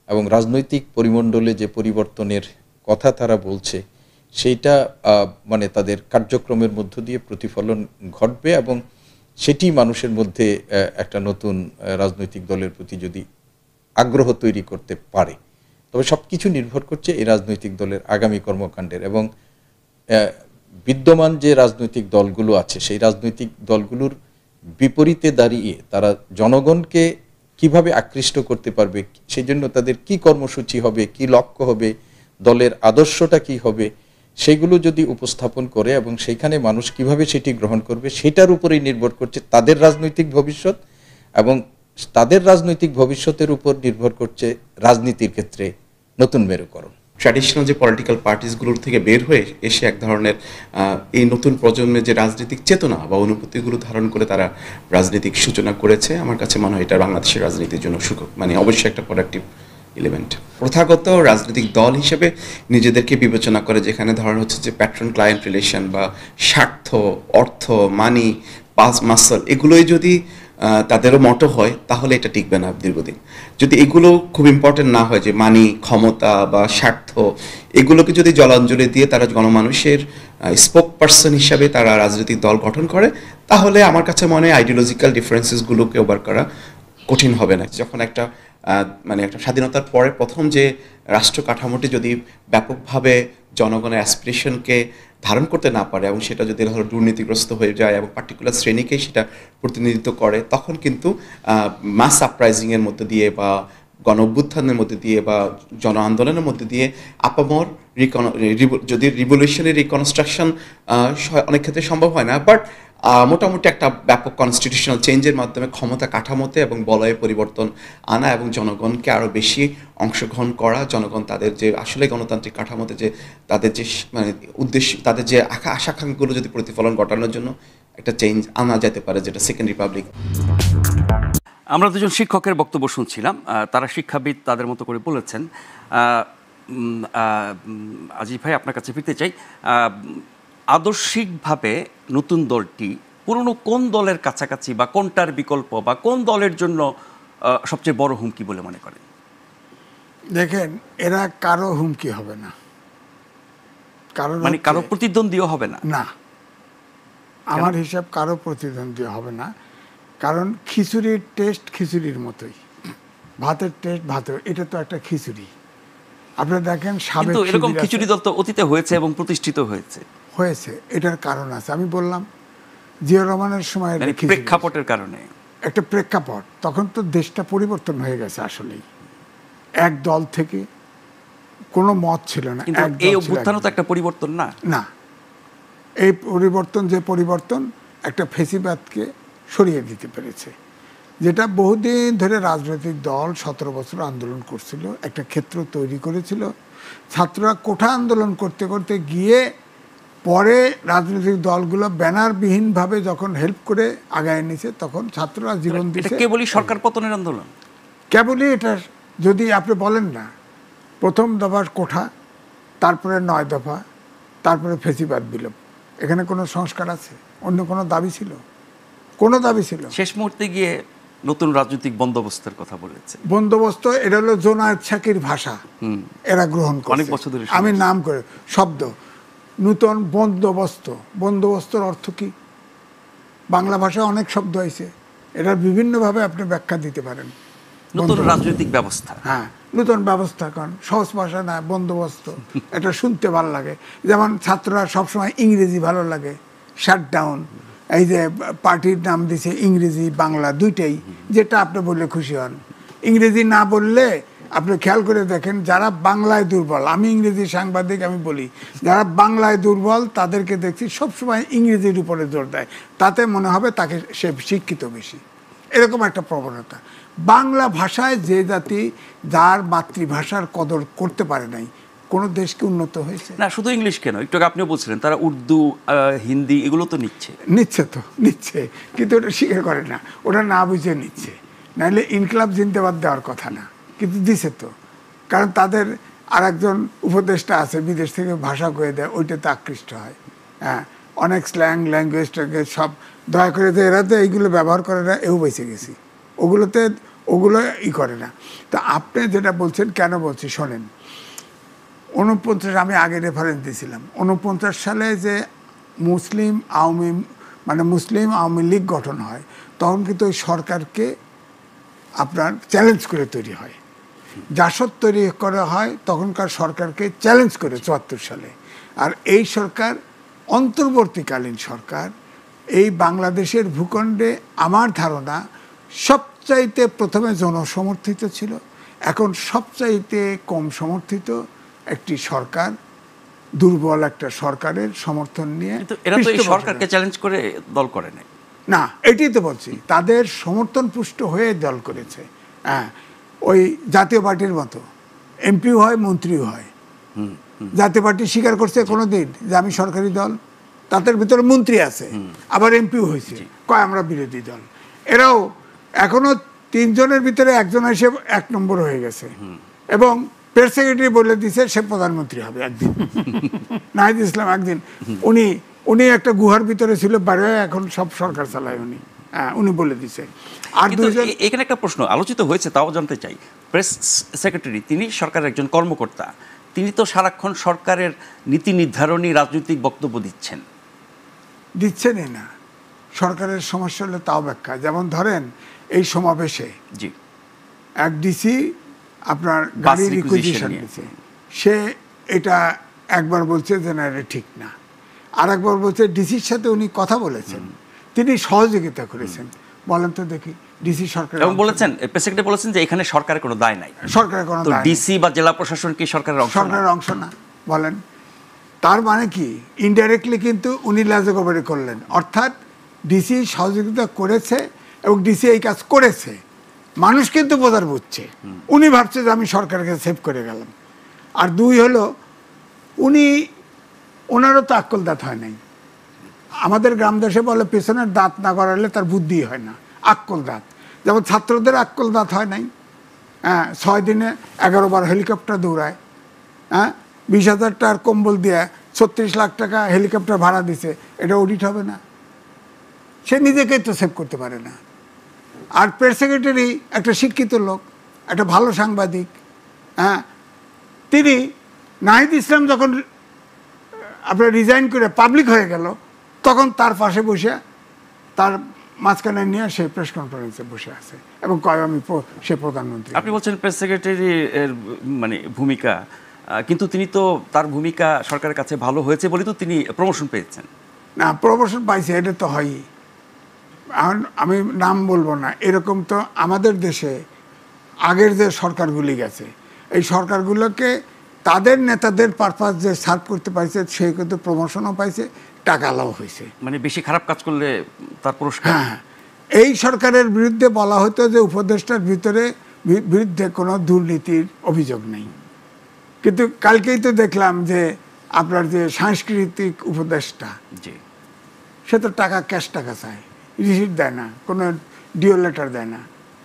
এবং রাজনৈতিক পরিমণ্ডলে যে পরিবর্তনের কথা তারা বলছে সেইটা মানে তাদের কার্যক্রমের মধ্য দিয়ে প্রতিফলন ঘটবে এবং সেটি মানুষের মধ্যে একটা নতুন রাজনৈতিক দলের প্রতি যদি আগ্রহ তৈরি করতে পারে। তবে সব কিছু নির্ভর করছে এই রাজনৈতিক দলের আগামী কর্মকাণ্ডের এবং বিদ্যমান যে রাজনৈতিক দলগুলো আছে সেই রাজনৈতিক দলগুলোর বিপরীতে দাঁড়িয়ে তারা জনগণকে কিভাবে আকৃষ্ট করতে পারবে, সেই জন্য তাদের কি কর্মসূচি হবে, কি লক্ষ্য হবে, দলের আদর্শটা কি হবে, সেগুলো যদি উপস্থাপন করে এবং সেইখানে মানুষ কিভাবে সেটি গ্রহণ করবে সেটার উপরেই নির্ভর করছে তাদের রাজনৈতিক ভবিষ্যৎ এবং তাদের রাজনৈতিক ভবিষ্যতের উপর নির্ভর করছে রাজনীতির ক্ষেত্রে নতুন মেরুকরণ। ট্র্যাডিশনাল যে পলিটিক্যাল পার্টিসগুলোর থেকে বের হয়ে এসে এক ধরনের এই নতুন প্রজন্মের যে রাজনৈতিক চেতনা বা অনুভূতিগুলো ধারণ করে তারা রাজনৈতিক সূচনা করেছে। আমার কাছে মনে হয় এটা বাংলাদেশের রাজনীতির জন্য মানে অবশ্যই একটা প্রোডাক্টিভ এলিমেন্ট। প্রথাগত রাজনৈতিক দল হিসেবে নিজেদেরকে বিবেচনা করে যেখানে ধরা হচ্ছে যে প্যাট্রন ক্লায়েন্ট রিলেশন বা স্বার্থ, অর্থ, মানি, পাস মাসল এগুলোই যদি তাদেরও মটো হয় তাহলে এটা টিকবে না দীর্ঘদিন। যদি এগুলো খুব ইম্পর্টেন্ট না হয় যে মানি, ক্ষমতা বা স্বার্থ, এগুলোকে যদি জলাঞ্জলি দিয়ে তারা গণমানুষের স্পোক পার্সন হিসাবে তারা রাজনৈতিক দল গঠন করে তাহলে আমার কাছে মনে হয় আইডিওলজিক্যাল ডিফারেন্সেসগুলোকে ওভার করা কঠিন হবে না। যখন একটা মানে একটা স্বাধীনতার পরে প্রথম যে রাষ্ট্র কাঠামোটি যদি ব্যাপকভাবে জনগণের অ্যাসপিরেশনকে ধারণ করতে না পারে এবং সেটা যদি ধরো দুর্নীতিগ্রস্ত হয়ে যায় এবং পার্টিকুলার শ্রেণীকেই সেটা প্রতিনিধিত্ব করে তখন কিন্তু মাস আপরাইজিংয়ের মধ্যে দিয়ে বা গণ অভ্যুত্থানের মধ্যে দিয়ে বা জন আন্দোলনের মধ্যে দিয়ে আপামর যদি রিভলিউশনারি রিকনস্ট্রাকশন অনেক ক্ষেত্রে সম্ভব হয় না, বাট মোটামুটি একটা ব্যাপক কনস্টিটিউশনাল চেঞ্জের মাধ্যমে ক্ষমতা কাঠামোতে এবং বলয়ে পরিবর্তন আনা এবং জনগণকে আরও বেশি অংশগ্রহণ করা, জনগণ তাদের যে আসলে গণতান্ত্রিক কাঠামোতে যে তাদের যে মানে উদ্দেশ্য, তাদের যে আশাকাঙ্ক্ষাগুলো যদি প্রতিফলন ঘটানোর জন্য একটা চেঞ্জ আনা যেতে পারে, যেটা সেকেন্ড রিপাবলিক। আমরা দুজন শিক্ষকের বক্তব্য শুনছিলাম, তারা শিক্ষাবিদ, তাদের মতো করে বলেছেন। আজিজ ভাই, আপনার কাছে ফিরতে চাই। আদর্শিকভাবে নতুন দলটি পুরনো কোন দলের কাছাকাছি বা কোনটার বিকল্প বা কোন দলের জন্য সবচেয়ে বড় হুমকি বলে মনে করেন? দেখেন, এরা কারো হুমকি হবে না, কারণ মানে কারো প্রতিদ্বন্দ্বীও হবে না। না, আমার হিসাব কারো প্রতিদ্বন্দ্বী হবে না, কারণ খিচুড়ির টেস্ট খিচুড়ির মতোই, ভাতের টেস্ট ভাতের, এটা তো একটা খিচুড়ি। আপনারা দেখেন সাবেক এরকম খিচুড়ি দল তো অতীতে হয়েছে এবং প্রতিষ্ঠিত হয়েছে। এটার কারণ আছে, আমি বললাম জিয়া রহমানের সময় প্রেক্ষাপটের কারণে একটা প্রেক্ষাপট, তখন তো দেশটা পরিবর্তন হয়ে গেছে। আসলেই এক দল থেকে কোনো মত ছিল না। এই অভ্যুত্থানও তো একটা পরিবর্তন না। না, এই পরিবর্তন যে পরিবর্তন একটা ফেসিবাদকে সরিয়ে দিতে পেরেছে। যেটা বহুদিন ধরে রাজনৈতিক দল 17 বছর আন্দোলন করছিল, একটা ক্ষেত্র তৈরি করেছিল। ছাত্ররা কোঠা আন্দোলন করতে করতে গিয়ে পরে রাজনৈতিক দলগুলো ব্যানারবিহীনভাবে যখন হেল্প করে আগায় নিছে, তখন ছাত্ররা জীবন দিয়েছে। কেবলই সরকার পতনের আন্দোলন, কেবলই এটা। যদি আপনি বলেন না, প্রথম দফার কোঠা, তারপরে 9 দফা, তারপরে ফেসিবাদ বিলোপ, এখানে কোনো সংস্কার আছে? অন্য কোনো দাবি ছিল? কোনো দাবি ছিল? শেষ মুহূর্তে গিয়ে নতুন রাজনৈতিক বন্দোবস্তের কথা বলেছে। বন্দোবস্ত এটা হলো জোনায়েদ সাকির ভাষা, এরা গ্রহণ করে অনেক বছর ধরে আমি নাম করে শব্দ নূতন বন্দোবস্ত। বন্দোবস্তর অর্থ কি? বাংলা ভাষায় অনেক শব্দ হয়েছে, এটার বিভিন্নভাবে আপনি ব্যাখ্যা দিতে পারেন। নতুন রাজনৈতিক ব্যবস্থা, হ্যাঁ, নতুন ব্যবস্থা। কারণ সহজ ভাষা না, বন্দোবস্ত, এটা শুনতে ভালো লাগে। যেমন ছাত্ররা সবসময় ইংরেজি ভালো লাগে, শাটডাউন, এই যে পার্টির নাম দিছে ইংরেজি বাংলা দুইটাই, যেটা আপনি বললে খুশি হন। ইংরেজি না বললে আপনি খেয়াল করে দেখেন, যারা বাংলায় দুর্বল, আমি ইংরেজি সাংবাদিক, আমি বলি যারা বাংলায় দুর্বল তাদেরকে দেখছি সবসময় ইংরেজির উপরে জোর দেয়, তাতে মনে হবে তাকে সে শিক্ষিত বেশি, এরকম একটা প্রবণতা। বাংলা ভাষায় যে জাতি যার মাতৃভাষার কদর করতে পারে নাই, কোনো দেশ কি উন্নত হয়েছে? না, শুধু ইংলিশ কেন, একটু আগে আপনিও বলছিলেন তারা উর্দু, হিন্দি এগুলো তো নিচ্ছে তো নিচ্ছে, কিন্তু ওটা স্বীকার করে না, ওটা না বুঝে নিচ্ছে। নাহলে ইনকলাব জিন্দাবাদ দেওয়ার কথা না, কিন্তু দিছে তো। কারণ তাদের আর একজন উপদেষ্টা আছে বিদেশ থেকে ভাষা কয়ে দেয়, ওইটাতে আকৃষ্ট হয়। হ্যাঁ, অনেক স্ল্যাং ল্যাঙ্গুয়েজ ট্যাঙ্গুয়েজ সব দয়া করে যে এরা তো এইগুলো ব্যবহার করে না, এও বেঁচে গেছি, ওগুলো করে না। তা আপনি যেটা বলছেন, কেন বলছি শোনেন। 49, আমি আগে রেফারেন্স দিয়েছিলাম, 49 সালে যে মুসলিম আওয়ামী লীগ গঠন হয়, তখন কিন্তু ওই সরকারকে আপনার চ্যালেঞ্জ করে তৈরি হয়। জাসদ তৈরি করা হয় তখনকার সরকারকে চ্যালেঞ্জ করে 74 সালে। আর এই সরকার অন্তর্বর্তীকালীন সরকার এই বাংলাদেশের ভূখণ্ডে আমার ধারণা সবচাইতে প্রথমে জনসমর্থিত ছিল, এখন সবচাইতে কম সমর্থিত একটি সরকার, দুর্বল একটা সরকারের সমর্থন নিয়ে। এরা তো এই সরকারকে চ্যালেঞ্জ করে দল করে নাই না, এটাই তো বলছি, তাদের সমর্থন পুষ্ট হয়ে দল করেছে। হ্যাঁ, ওই জাতীয় পার্টির মতো এমপিও হয়, মন্ত্রীও হয়। জাতীয় পার্টি স্বীকার করছে কোনোদিন যে আমি সরকারি দল? তাদের ভিতরে মন্ত্রী আছে, আবার এমপিও হয়েছে, কয় আমরা বিরোধী দল। এরাও এখনো 3 জনের ভিতরে একজন এসে 1 নম্বর হয়ে গেছে, এবং প্রেস সেক্রেটারি বলে দিছে সে প্রধানমন্ত্রী হবে একদিন। নাহিদ ইসলাম একদিন, উনি একটা গুহার ভিতরে ছিল, বাইরে এখন সব সরকার চালায় উনি বলে দিছে। আর এখানে একটা প্রশ্ন আলোচিত হয়েছে, তাও জানতে চাই। প্রেস সেক্রেটারি তিনি সরকারের একজন কর্মকর্তা, তিনি তো সারাক্ষণ সরকারের নীতি নির্ধারণী রাজনৈতিক বক্তব্য দিচ্ছেনই না। সরকারের সমস্যা হলে তাও ব্যাখ্যা। যেমন ধরেন এই সমাবেশে এক ডিসি আপনার গাড়ি রিকুইজিশন দিয়েছে, সে এটা একবার বলছে যে না এটা ঠিক না, আর একবার বলছে ডিসির সাথে উনি কথা বলেছেন, তিনি সহযোগিতা করেছেন। বলেন তো দেখি, ডিসি সরকার বলেছেন, প্রেসিডেন্ট বলেছেন যে এখানে সরকারের কোনো দায় নাই, সরকারের কোনো দায়, ডিসি বা জেলা প্রশাসন কি সরকারের অংশ না? বলেন, তার মানে কি? ইনডাইরেক্টলি কিন্তু উনি লাজগবারি করলেন, অর্থাৎ ডিসি সহযোগিতা করেছে এবং ডিসি এই কাজ করেছে, মানুষ কিন্তু বোঝার বুঝছে। উনি ভাবছে যে আমি সরকারকে সেভ করে গেলাম। আর 2 হলো, ওনারও তো আক্কল দাঁত হয় নাই। আমাদের গ্রাম দেশে বলে পেছনের দাঁত না করালে তার বুদ্ধি হয় না, আক্কল দাঁত। যেমন ছাত্রদের আক্কল দাঁত হয় নাই। হ্যাঁ, 6 দিনে 11 বার হেলিকপ্টার দৌড়ায়। হ্যাঁ, 20,000 টাকার কম্বল দিয়ে 36 লাখ টাকা হেলিকপ্টার ভাড়া দিছে, এটা অডিট হবে না? সে নিজেকেই তো সেভ করতে পারে না। আর প্রেস সেক্রেটারি একটা শিক্ষিত লোক, একটা ভালো সাংবাদিক। হ্যাঁ, তিনি নাহিদ ইসলাম যখন আপনার রিজাইন করে পাবলিক হয়ে গেল, তখন তার পাশে বসে, তার মাঝখানে নিয়ে সে প্রেস কনফারেন্সে বসে আছে এবং কয় আমি সে প্রধানমন্ত্রী। আপনি বলছেন প্রেস সেক্রেটারির ভূমিকা, কিন্তু তিনি তো তার ভূমিকা সরকারের কাছে ভালো হয়েছে বলে তো তিনি প্রমোশন পেয়েছেন। না, প্রমোশন পাইছে এটা তো হয়ই। আমি নাম বলবো না, এরকম তো আমাদের দেশে আগের যে সরকারগুলি গেছে, এই সরকারগুলোকে তাদের নেতাদের পারপাস যে সার্ভ করতে পারছে, সে কিন্তু প্রমোশনও পাইছে, টাকালাও হয়েছে। বেশি খারাপ কাজ করলে তার পুরস্কার। হ্যাঁ, এই সরকারের বিরুদ্ধে বলা হতো যে উপদেষ্টার বিরুদ্ধে কোনো দুর্নীতির অভিযোগ নেই, কিন্তু কালকেই তো দেখলাম যে আপনার যে সাংস্কৃতিক উপদেষ্টা, সে তো টাকা ক্যাশ টাকা চায়, রিসিট দেয় না, কোনো ডিও লেটার দেয় না,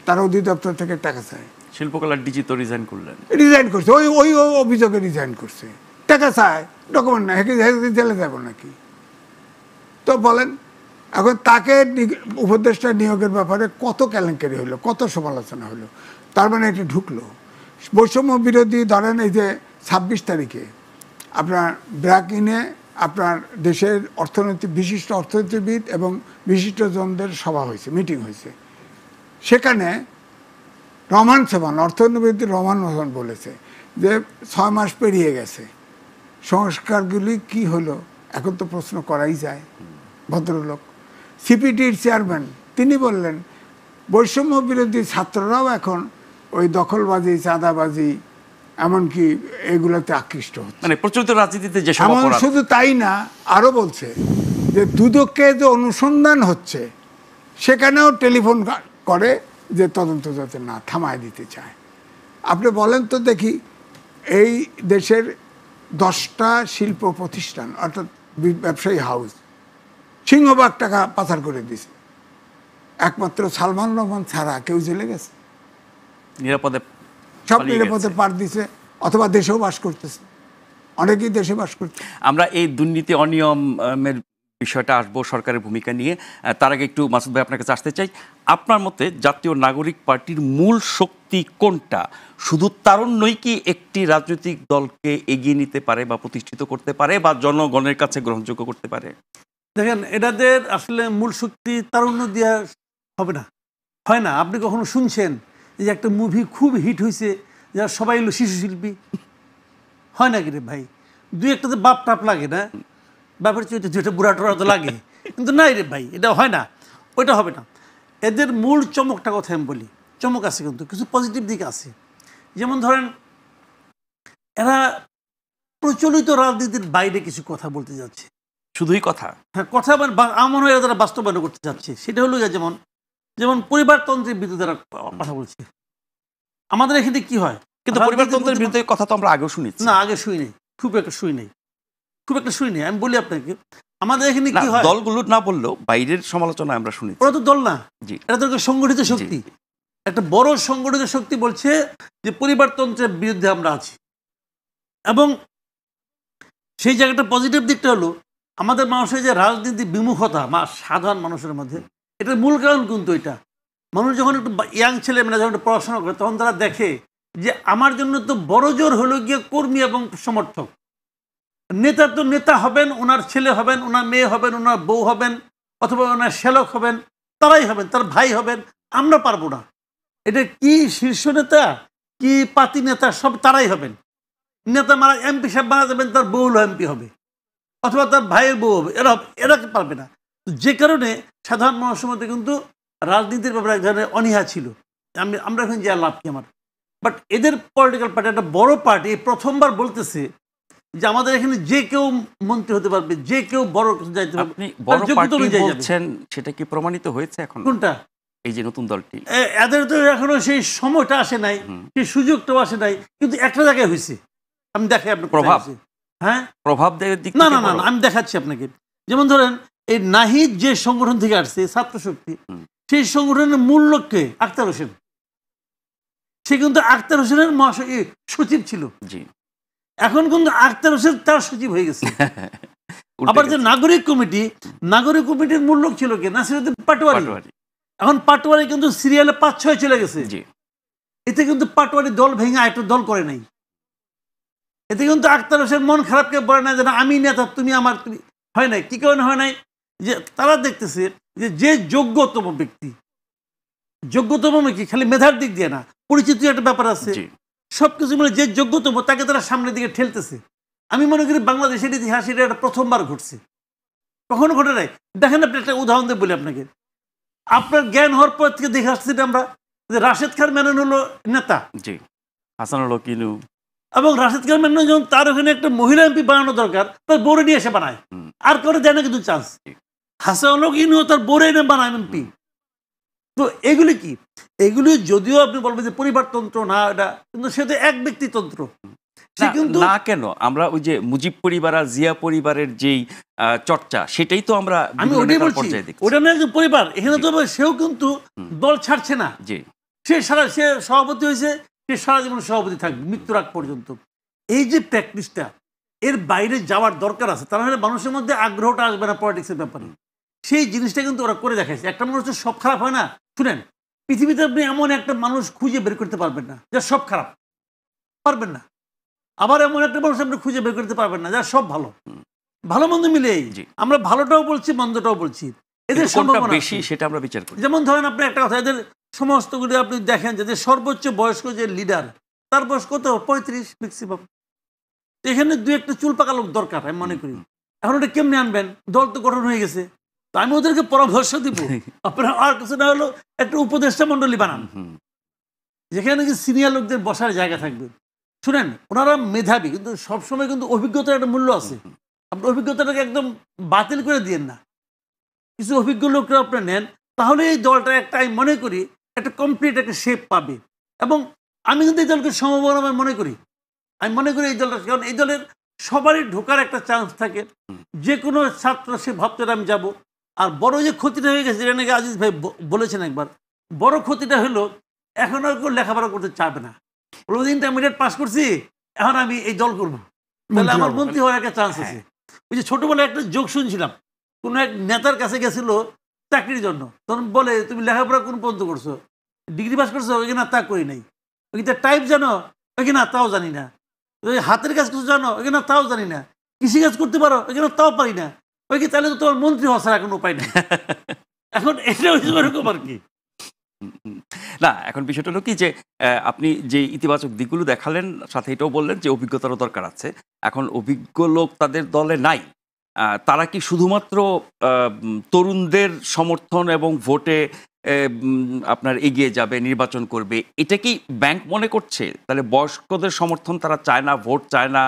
তার অধিদপ্তর থেকে টাকা চায়। শিল্পকলার ডিজি তো রিজাইন করলেন, রিজাইন করছে, ওই ওই অভিযোগে রিজাইন করছে, টাকা চায়, ডকুমেন্ট না, জেলে যাব নাকি? তো বলেন, এখন তাকে উপদেষ্টা নিয়োগের ব্যাপারে কত কেলেঙ্কারি হলো, কত সমালোচনা হলো, তার মানে এটা ঢুকলো বৈষম্য বিরোধী। ধরেন এই যে 26 তারিখে আপনার ব্র্যাক-ইনে আপনার দেশের বিশিষ্ট অর্থনীতিবিদ এবং বিশিষ্টজনদের সভা হয়েছে, মিটিং হয়েছে। সেখানে রহমান সোবহান, অর্থনীতিবিদ রহমান সোবহান বলেছে যে 6 মাস পেরিয়ে গেছে, সংস্কারগুলি কি হলো এখন তো প্রশ্ন করাই যায়। ভদ্রলোক সিপিডির চেয়ারম্যান, তিনি বললেন বৈষম্য বিরোধী ছাত্ররাও এখন ওই দখলবাজি, চাঁদাবাজি, এমনকি এগুলোতে আকৃষ্ট হচ্ছে, মানে প্রচলিত রাজনীতিতে যে এমন। শুধু তাই না, আরো বলছে যে দুদকে যে অনুসন্ধান হচ্ছে সেখানেও টেলিফোন করে যে তদন্ত যাতে না থামায় দিতে চায়। আপনি বলেন তো দেখি, এই দেশের 10টা শিল্প প্রতিষ্ঠান অর্থাৎ ব্যবসায়ী হাউস সিংহভাগ টাকা পাচার করে দিছে, একমাত্র সালমান রহমান ছাড়া কেউ জেলে গেছে? নিরাপদে সব নিরাপদে পার দিছে, অথবা দেশেও বাস করতেছে, অনেকেই দেশে বাস করছে। আমরা এই দুর্নীতি অনিয়মের বিষয়টা আসবো সরকারের ভূমিকা নিয়ে। তার আগে একটু মাসুদ ভাই আপনার কাছে আসতে চাই, আপনার মতে জাতীয় নাগরিক পার্টির মূল শক্তি কোনটা? শুধু তারুণ্যই কি একটি রাজনৈতিক দলকে এগিয়ে নিতে পারে বা প্রতিষ্ঠিত করতে পারে বা জনগণের কাছে গ্রহণযোগ্য করতে পারে? দেখেন, এটাদের আসলে মূল শক্তি তারুণ্য দেওয়া হবে না, হয় না। আপনি কখনো শুনছেন যে একটা মুভি খুব হিট হয়েছে, যারা সবাই হলো শিশু শিল্পী? হয় না কি রে ভাই? দুই একটা তো বাপ টাপ লাগে না, বাপের চরিত্র দুইটা বুড়া টোড়া তো লাগে, কিন্তু নাই রে ভাই, এটা হয় না, ওইটা হবে না। এদের মূল চমকটা কথা আমি বলি, চমক আছে, কিন্তু কিছু পজিটিভ দিক আছে। যেমন ধরেন, এরা প্রচলিত রাজনীতির বাইরে কিছু কথা বলতে যাচ্ছে। শুধুই কথা? হ্যাঁ, কথা আমার হয় তারা বাস্তবায়ন করতে যাচ্ছে। সেটা হলো যেমন যেমন পরিবারতন্ত্রের বিরুদ্ধে তারা কথা বলছে। আমাদের এখানে কি হয়, কিন্তু পরিবারতন্ত্রের বিরুদ্ধে কথা তো আমরা আগেও শুনেছি। না, আগে শুই নেই, খুব একটা শুই নেই। আমি বলি আপনাকে, আমাদের এখানে কি হয়, দলগুলো না বললেও বাইরের সমালোচনা আমরা শুনেছি। ওরা তো দল না, জি, এটা তো একটা সংগঠিত শক্তি, একটা বড় সংগঠিত শক্তি বলছে যে পরিবারতন্ত্রের বিরুদ্ধে আমরা আছি। এবং সেই জায়গাটা পজিটিভ দিকটা হলো আমাদের মানুষের যে রাজনীতি বিমুখতা সাধারণ মানুষের মধ্যে, এটার মূল কারণ কিন্তু এটা, মানুষ যখন একটু ইয়াং ছেলে মেয়েরা যখন পড়াশোনা করে তখন তারা দেখে যে আমার জন্য তো বড় জোর হলো গিয়ে কর্মী এবং সমর্থক। নেতা তো নেতা হবেন, ওনার ছেলে হবেন, ওনার মেয়ে হবেন, ওনার বউ হবেন, অথবা ওনার শ্যালক হবেন, তারাই হবেন, তার ভাই হবেন, আমরা পারবো না। এটা কি শীর্ষ নেতা কি পাতি নেতা, সব তারাই হবেন। নেতা মারা এমপি সাহেব মারা যাবেন, তার বউ এমপি হবে, অথবা তার ভাইয়ের বউ হবে, এরা পারবে না। যে কারণে সাধারণ মানুষের মধ্যে কিন্তু রাজনীতির ব্যাপারে এক ধরনের অনীহা ছিল, আমরা এখন যে লাভ কি আমার। বাট এদের পলিটিক্যাল পার্টি একটা বড় পার্টি প্রথমবার বলতেছে যে আমাদের এখানে যে কেউ মন্ত্রী হতে পারবে, যে কেউ বড় কিছু যাইতে পারবে। আপনি বড় পার্টি বলছেন, সেটা কি প্রমাণিত হয়েছে এখন? কোনটা? এই যে নতুন দলটি, এদের তো এখনো সেই সময়টা আসে নাই, সেই সুযোগটাও আসে নাই, কিন্তু একটা জায়গায় হয়েছে। আমি দেখাই আপনাকে প্রভাব। হ্যাঁ, প্রভাব দেওয়ার দিক না না না, আমি দেখাচ্ছি আপনাকে। যেমন ধরেন, এই নাহিদ যে সংগঠন থেকে আসছে ছাত্র শক্তি, সেই সংগঠনের মূল লক্ষ্যে আখতার হোসেন, সে কিন্তু আখতার হোসেনের সচিব ছিল। জি, এখন কিন্তু আখতার হোসেন তার সচিব হয়ে গেছে। আবার যে নাগরিক কমিটির মূল লোক ছিল কে? নাসিরউদ্দিন পাটোয়ারি। এখন পাটোয়ারি কিন্তু সিরিয়ালে 5-6 চলে গেছে। এতে কিন্তু পাটোয়ারি দল ভেঙে একটা দল করে নাই। এতে কিন্তু আখতার হোসেন মন খারাপকে বলে না যে আমি নেতা, তুমি আমার, তুমি হয় নাই। কি কারণে হয় নাই? যে তারা দেখতেছে যে যোগ্যতম ব্যক্তি, যোগ্যতম কি খালি মেধার দিক দিয়ে না, পরিচিত একটা ব্যাপার আছে, সবকিছু মিলে যে যোগ্যতম তাকে তারা সামনের দিকে ঠেলতেছে। আমি মনে করি বাংলাদেশের ইতিহাসে এটা প্রথমবার ঘটছে, কখনো ঘটে নাই। দেখেন, আপনি একটা উদাহরণ দিয়ে বলি আপনাকে। আপনার জ্ঞান হওয়ার পর থেকে দেখে আসছি আমরা যে রাশেদ খান মেনন হলো নেতা, জি, হাসানুল হক ইনু, এবং রাশেদ খান মেনন যখন তার ওখানে একটা মহিলা এমপি বানানো দরকার, তার বোরে নিয়ে এসে বানায়, আর করে দেয় না কিন্তু চান্স। হাসানুল হক ইনু তার বোরে এনে বানায় এমপি। তো এগুলি কি, এগুলি যদিও আপনি বলবেন যে পরিবারতন্ত্র না এটা, কিন্তু সেটা এক ব্যক্তিতন্ত্র। না কেন, আমরা ওই যে মুজিব পরিবার আর জিয়া পরিবারের যেই চর্চা, সেটাই তো আমরা আমি ওটাই বলছি, ওটা না একজন পরিবার। এখানে তো সেও কিন্তু দল ছাড়ছে না, সে সভাপতি হয়েছে, সে সারা জীবন সভাপতি থাকবে মৃত্যুর আগ পর্যন্ত। এই যে প্র্যাকটিসটা, এর বাইরে যাওয়ার দরকার আছে, তাহলে মানুষের মধ্যে আগ্রহটা আসবে না পলিটিক্সের ব্যাপারে। সেই জিনিসটা কিন্তু ওরা করে দেখাইছে। একটা মানুষ তো সব খারাপ হয় না। শুনেন, পৃথিবীতে আপনি এমন একটা মানুষ খুঁজে বের করতে পারবেন না যার সব খারাপ, পারবেন না। আবার এমন একটা মানুষ আপনি খুঁজে বের করতে পারবেন না যার সব ভালো। ভালো মন্দ মিলেই আমরা ভালোটাও বলছি, মন্দটাও বলছি। এদের সম্ভাবনা বেশি, সেটা আমরা বিচার করি। যেমন ধরেন আপনি একটা কথা, এদের সমস্তগুলি আপনি দেখেন যে সর্বোচ্চ বয়স্ক যে লিডার, তার বয়স কত? 35 ম্যাক্সিমাম। এখানে দুই একটা চুল পাকা লোক দরকার আমি মনে করি। এখন ওটা কেমনে আনবেন? দল তো গঠন হয়ে গেছে, তো আমি ওদেরকে পরামর্শ দিব, আপনারা আর কিছু না হলো একটা উপদেষ্টা মন্ডলী বানান, যেখানে কি সিনিয়র লোকদের বসার জায়গা থাকবে। শুনেন, ওনারা মেধাবী, কিন্তু সবসময় কিন্তু অভিজ্ঞতার একটা মূল্য আছে। আপনি অভিজ্ঞতাটাকে একদম বাতিল করে দিয়েন না। কিছু অভিজ্ঞ লোকরা আপনি নেন, তাহলে এই দলটা একটা আমি মনে করি একটা কমপ্লিট একটা শেপ পাবে। এবং আমি কিন্তু এই দলকে সম্ভাবনা মনে করি, আমি মনে করি এই দলটা, কারণ এই দলের সবারই ঢোকার একটা চান্স থাকে। যে কোনো ছাত্র সে ভাবতে আমি যাব। আর বড় যে ক্ষতিটা হয়ে গেছে, যেটা নাকি আজিজ ভাই বলেছেন একবার, বড় ক্ষতিটা হলো এখন আর কেউ লেখাপড়া করতে চাবে না। ইন্টারমিডিয়েট পাস করছি, এখন আমি এই দল করবো, তাহলে আমার মন্ত্রী হওয়ার একটা চান্স আছে। ওই যে ছোটবেলায় একটা যোগ শুনছিলাম, কোন এক নেতার কাছে গেছিল চাকরির জন্য, তখন বলে তুমি লেখাপড়া কোন পর্যন্ত করছো? ডিগ্রি পাস করছো? ওই না, তা করি নাই। ওই টাইপ জানো? ওই না, তাও জানি না। ওই হাতের কাজ কিছু জানো? ওই না, তাও জানি না। কৃষি কাজ করতে পারো? ওই না, তাও পারি না। ওই কি, তাহলে তো তোমার মন্ত্রী হওয়া ছাড়া এখন উপায় নেই। এখন এটা এরকম আর কি না। এখন বিষয়টা হলো কি যে আপনি যে ইতিবাচক দিকগুলো দেখালেন, সাথে এটাও বললেন যে অভিজ্ঞতারও দরকার আছে। এখন অভিজ্ঞ লোক তাদের দলে নাই, তারা কি শুধুমাত্র তরুণদের সমর্থন এবং ভোটে আপনার এগিয়ে যাবে, নির্বাচন করবে, এটা কি ব্যাংক মনে করছে? তাহলে বয়স্কদের সমর্থন তারা চায় না, ভোট চায় না,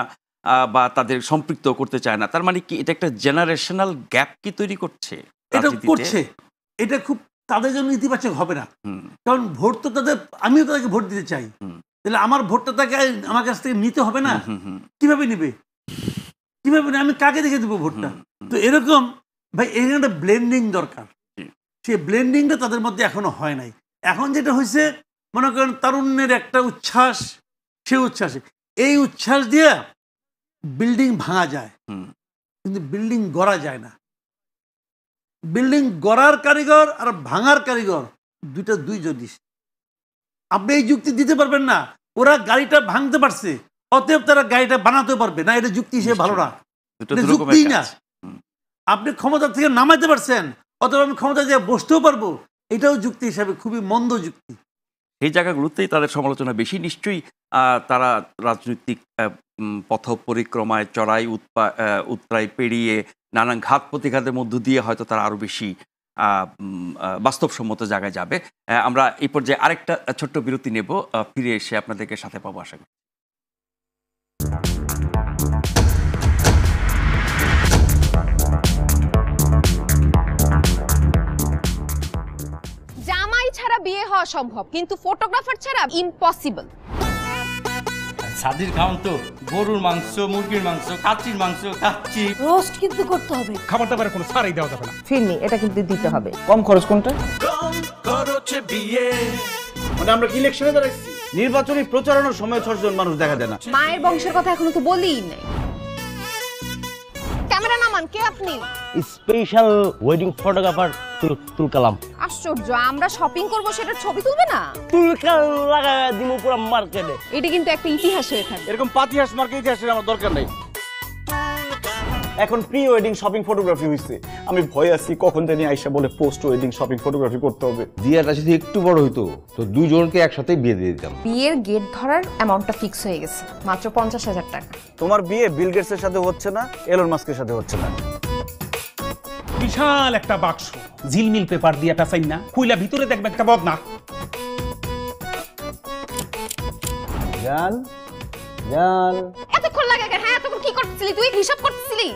বা তাদের সম্পৃক্ত করতে চায় না। তার মানে কি এটা একটা জেনারেশনাল গ্যাপ কি তৈরি করছে? এটা করছে, এটা খুব তাদের জন্য ইতিবাচক হবে না। কারণ ভোট তো তাদের, আমিও তাদেরকে ভোট দিতে চাই, তাহলে আমার ভোটটা তাকে আমার কাছ থেকে নিতে হবে না। কিভাবে নিবে, কিভাবে? আমি কাকে দেখে দেবো ভোটটা? তো এরকম ভাই, এখানে একটা ব্লেন্ডিং দরকার। সেই ব্লেন্ডিংটা তাদের মধ্যে এখনো হয় নাই। এখন যেটা হয়েছে, মনে করেন তারুণ্যের একটা উচ্ছ্বাস, সে উচ্ছ্বাসে, এই উচ্ছ্বাস দিয়ে বিল্ডিং ভাঙা যায়, কিন্তু বিল্ডিং গড়া যায় না। বিল্ডিং গড়ার কারিগর আর ভাঙার কারিগর দুই জিনিস। আপনি এই যুক্তি দিতে পারবেন না, ওরা গাড়িটা ভাঙতে পারছে, অতএব তারা গাড়িটা বানাতে পারবে না, এটা যুক্তি হিসেবে ভালো না, যুক্তি না। আপনি ক্ষমতা থেকে নামাইতে পারছেন, অতএব আমি ক্ষমতা দিয়ে বসতেও পারবো, এটাও যুক্তি হিসাবে খুবই মন্দ যুক্তি। এই জায়গাগুলোতেই তাদের সমালোচনা বেশি। নিশ্চয়ই তারা রাজনৈতিক পথ পরিক্রমায় চড়াই উৎরাই পেরিয়ে নানান ঘাত প্রতিঘাতের মধ্য দিয়ে হয়তো তারা আরও বেশি বাস্তবসম্মত জায়গায় যাবে। আমরা এই পর্যায়ে আরেকটা ছোট্ট বিরতি নেব, ফিরে এসে আপনাদেরকে সাথে পাবো আশা করি। জামাই ছাড়া বিয়ে হওয়া সম্ভব, কিন্তু ফটোগ্রাফার ছাড়া ইম্পসিবল। সাদির খাওয়ান তো গরুর মাংস, মুরগির মাংস, কাচ্চির মাংস, কাচ্চি রোস্ট কিন্তু করতে হবে। খাবার দাবারে কোনো ছাড়ই দেওয়া যাবে না। ফিরনি এটা কিন্তু দিতে হবে। কম খরচ কোনটা? মানে আমরা কি ইলেকশনে দাঁড়াইছি? নির্বাচনী প্রচারণার সময় 6 জন মানুষ দেখা যায় না। মায়ের বংশের কথা এখনো তো বলিই নাই। ক্যামেরা নামান, কে আপনি? স্পেশাল ওয়েডিং ফটোগ্রাফার তুলকালাম। আশ্চর্য, আমরা শপিং করব সেটা ছবি তুলবে না? তুলকাল লাগায় দিমু পুরো মার্কেটে। এটা কিন্তু একটা ইতিহাস হয়ে থাকবে। এরকম পাতিহাস মার্কে ইতিহাসের আমার দরকার নাই। এখন প্রি ওয়েডিং শপিং ফটোগ্রাফি হইছে, আমি ভয় আছি কখন জানি আইসা বলে পোস্ট ওয়েডিং শপিং ফটোগ্রাফি করতে হবে। দিয়াটা যদি একটু বড় হইতো তো দুজনকে একসাথে বিয়ে দিয়ে দিতাম। বিয়ের গেট ধরার অ্যামাউন্টটা ফিক্স হয়ে গেছে, মাত্র 50,000 টাকা। তোমার বিয়ে বিল গেটসের সাথে হচ্ছে না, এলন মাস্কের সাথে হচ্ছে না। বিশাল একটা বাক্স, ঝিলমিল পেপার দিয়ে টাচাই না, খুইলা ভিতরে দেখবে একটা বদনা। জান জান, এতক্ষণ লাগে কেন? হ্যাঁ, এতক্ষণ কি করতেছিলি তুই? হিসাব করতেছিলি?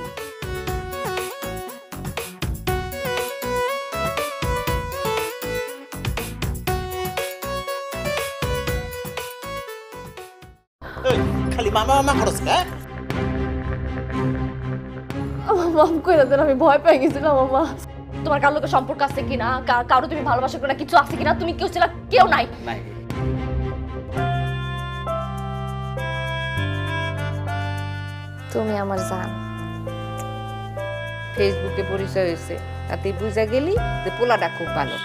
মামা মামা করছ কে? মাফ করে দেন, আমি ভয় পেয়ে গেছিলাম মামা। তোমার কার লোকের সম্পর্ক আছে কিনা, কারো তুমি ভালোবাসা কিনা, কিছু আছে কিনা, তুমি কেউ ছিল? কেউ নাই। তুমি আমার জান। ফেসবুকে পরিচয় হয়েছে, তাতে বুঝা গেলি যে পোলাটা খুব ভালো।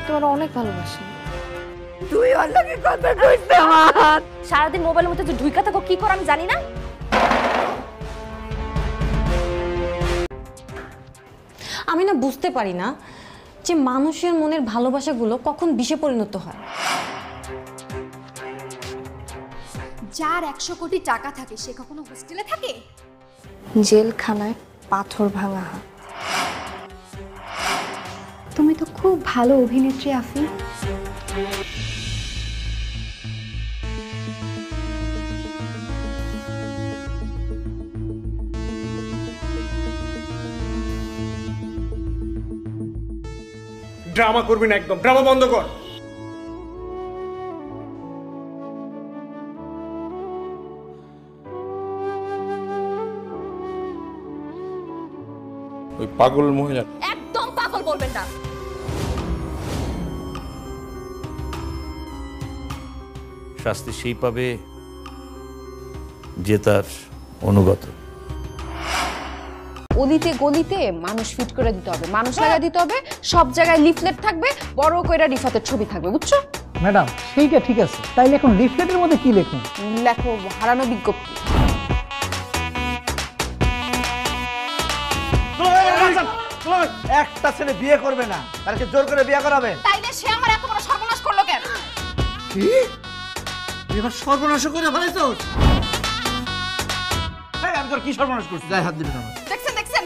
তোমার অনেক ভালোবাসি। তুই অন্যকে কথা কইছ আমার। সারাদিন মোবাইলের মধ্যে যে ঢুইকা থাকো, কি করো আমি জানি না। আমি না বুঝতে পারি না যে মানুষের মনের ভালোবাসাগুলো কখন বিষে পরিণত হয়। যার 100 কোটি টাকা থাকে সে কখনো হোস্টেলে থাকে? জেলখানায় পাথর ভাঙা হাত। তুমি তো খুব ভালো অভিনেত্রী আফি। ড্রামা করবি না, একদম ড্রামা বন্ধ কর। ওই পাগল মহিলা একদম পাগল বলবেন না। শাস্তি সেই পাবে যে তার অনুগত। অলিতে গলিতে মানুষ ফিট করে দিতে হবে, মানুষ লাগা দিতে হবে, সব জায়গায় লিফলেট থাকবে, বড় কইরা রিফাতের ছবি থাকবে, বুঝছো? ম্যাডাম সেইটা ঠিক আছে, তাইলে এখন লিফলেটের মধ্যে কি লিখুন? লেখো হারানো বিজ্ঞপ্তি। একটা ছেলে বিয়ে করবে না, তাকে জোর করে বিয়ে করাবেন? তাইলে সে আমার এত বড় সর্বনাশ করলো কেন? কি এবার সর্বনাশ করে ফেলাইছো? এই আমি তোর কি সর্বনাশ করছি? গায়ে হাত দিবি না। দেখছেন দেখছেন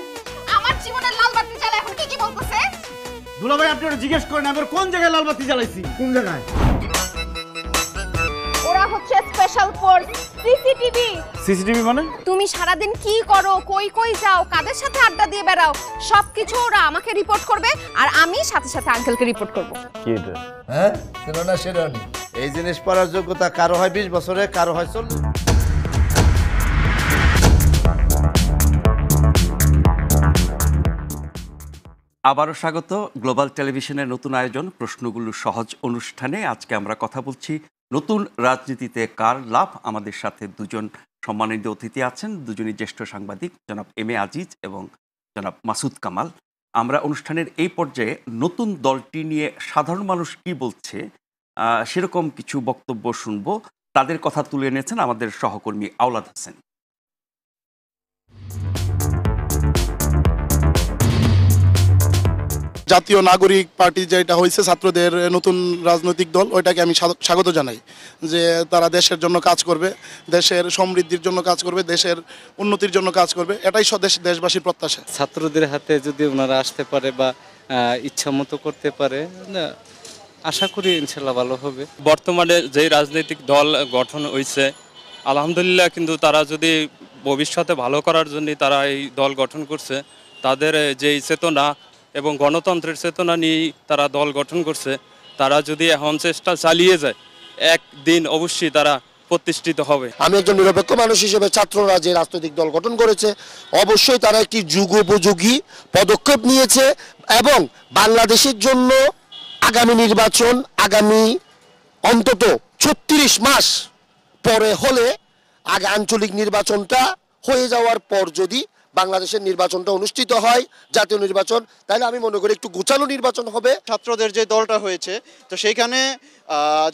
আমার জীবনের লাল বাতি জ্বালা এখন কি কি বলতেছে? দুলা ভাই আপনি ওটা জিজ্ঞেস করেন আমি কোন জায়গায় লাল বাতি জ্বালাইছি? কোন জায়গায়? ওরা হচ্ছে স্পেশাল ফোর্স সিসিটিভি। সিসিটিভি মানে? তুমি সারাদিন কি করো, কই কই যাও, কাদের সাথে আড্ডা দিয়ে বেড়াও, সবকিছু ওরা আমাকে রিপোর্ট করবে আর আমি সাথে সাথে আঙ্কেলকে রিপোর্ট করব। কি এটা? হ্যাঁ ছিল না শেরানি। এই জিনিস পড়ার যোগ্যতা কারো হয় 20 বছরে, কারো হয় 40। আবারও স্বাগত গ্লোবাল টেলিভিশনের নতুন আয়োজন প্রশ্নগুলো সহজ অনুষ্ঠানে। আজকে আমরা কথা বলছি নতুন রাজনীতিতে কার লাভ। আমাদের সাথে দুজন সম্মানিত অতিথি আছেন, দুজনই জ্যেষ্ঠ সাংবাদিক, জনাব এম এ আজিজ এবং জনাব মাসুদ কামাল। আমরা অনুষ্ঠানের এই পর্যায়ে নতুন দলটি নিয়ে সাধারণ মানুষ কি বলছে সেরকম কিছু বক্তব্য শুনবো। তাদের কথা তুলে এনেছেন আমাদের সহকর্মী আওলাদ হোসেন। জাতীয় নাগরিক পার্টি যেটা হয়েছে ছাত্রদের নতুন রাজনৈতিক দল, ওইটাকে আমি স্বাগত জানাই যে তারা দেশের জন্য কাজ করবে, দেশের সমৃদ্ধির জন্য কাজ করবে, দেশের উন্নতির জন্য কাজ করবে, এটাই দেশবাসীর প্রত্যাশা। ছাত্রদের হাতে যদি ওনারা আসতে পারে বা ইচ্ছা মতো করতে পারে, আশা করি ইনশাল্লাহ ভালো হবে। বর্তমানে যে রাজনৈতিক দল গঠন হয়েছে আলহামদুলিল্লাহ, কিন্তু তারা যদি ভবিষ্যতে ভালো করার জন্য তারা এই দল গঠন করছে, তাদের যেই চেতনা এবং গণতন্ত্রের চেতনা নিয়েই তারা দল গঠন করছে, তারা যদি এখন চেষ্টা চালিয়ে যায় একদিন অবশ্যই তারা প্রতিষ্ঠিত হবে। আমি একজন নিরপেক্ষ মানুষ হিসেবে ছাত্ররা যে রাজনৈতিক দল গঠন করেছে অবশ্যই তারা একটি যুগোপযোগী পদক্ষেপ নিয়েছে এবং বাংলাদেশের জন্য আগামী নির্বাচন আগামী অন্তত 36 মাস পরে হলে আগে আঞ্চলিক নির্বাচনটা হয়ে যাওয়ার পর যদি বাংলাদেশের নির্বাচনটা অনুষ্ঠিত হয়, জাতীয় নির্বাচন, তাহলে আমি মনে করি একটু গোছানো নির্বাচন হবে। ছাত্রদের যে দলটা হয়েছে তো সেইখানে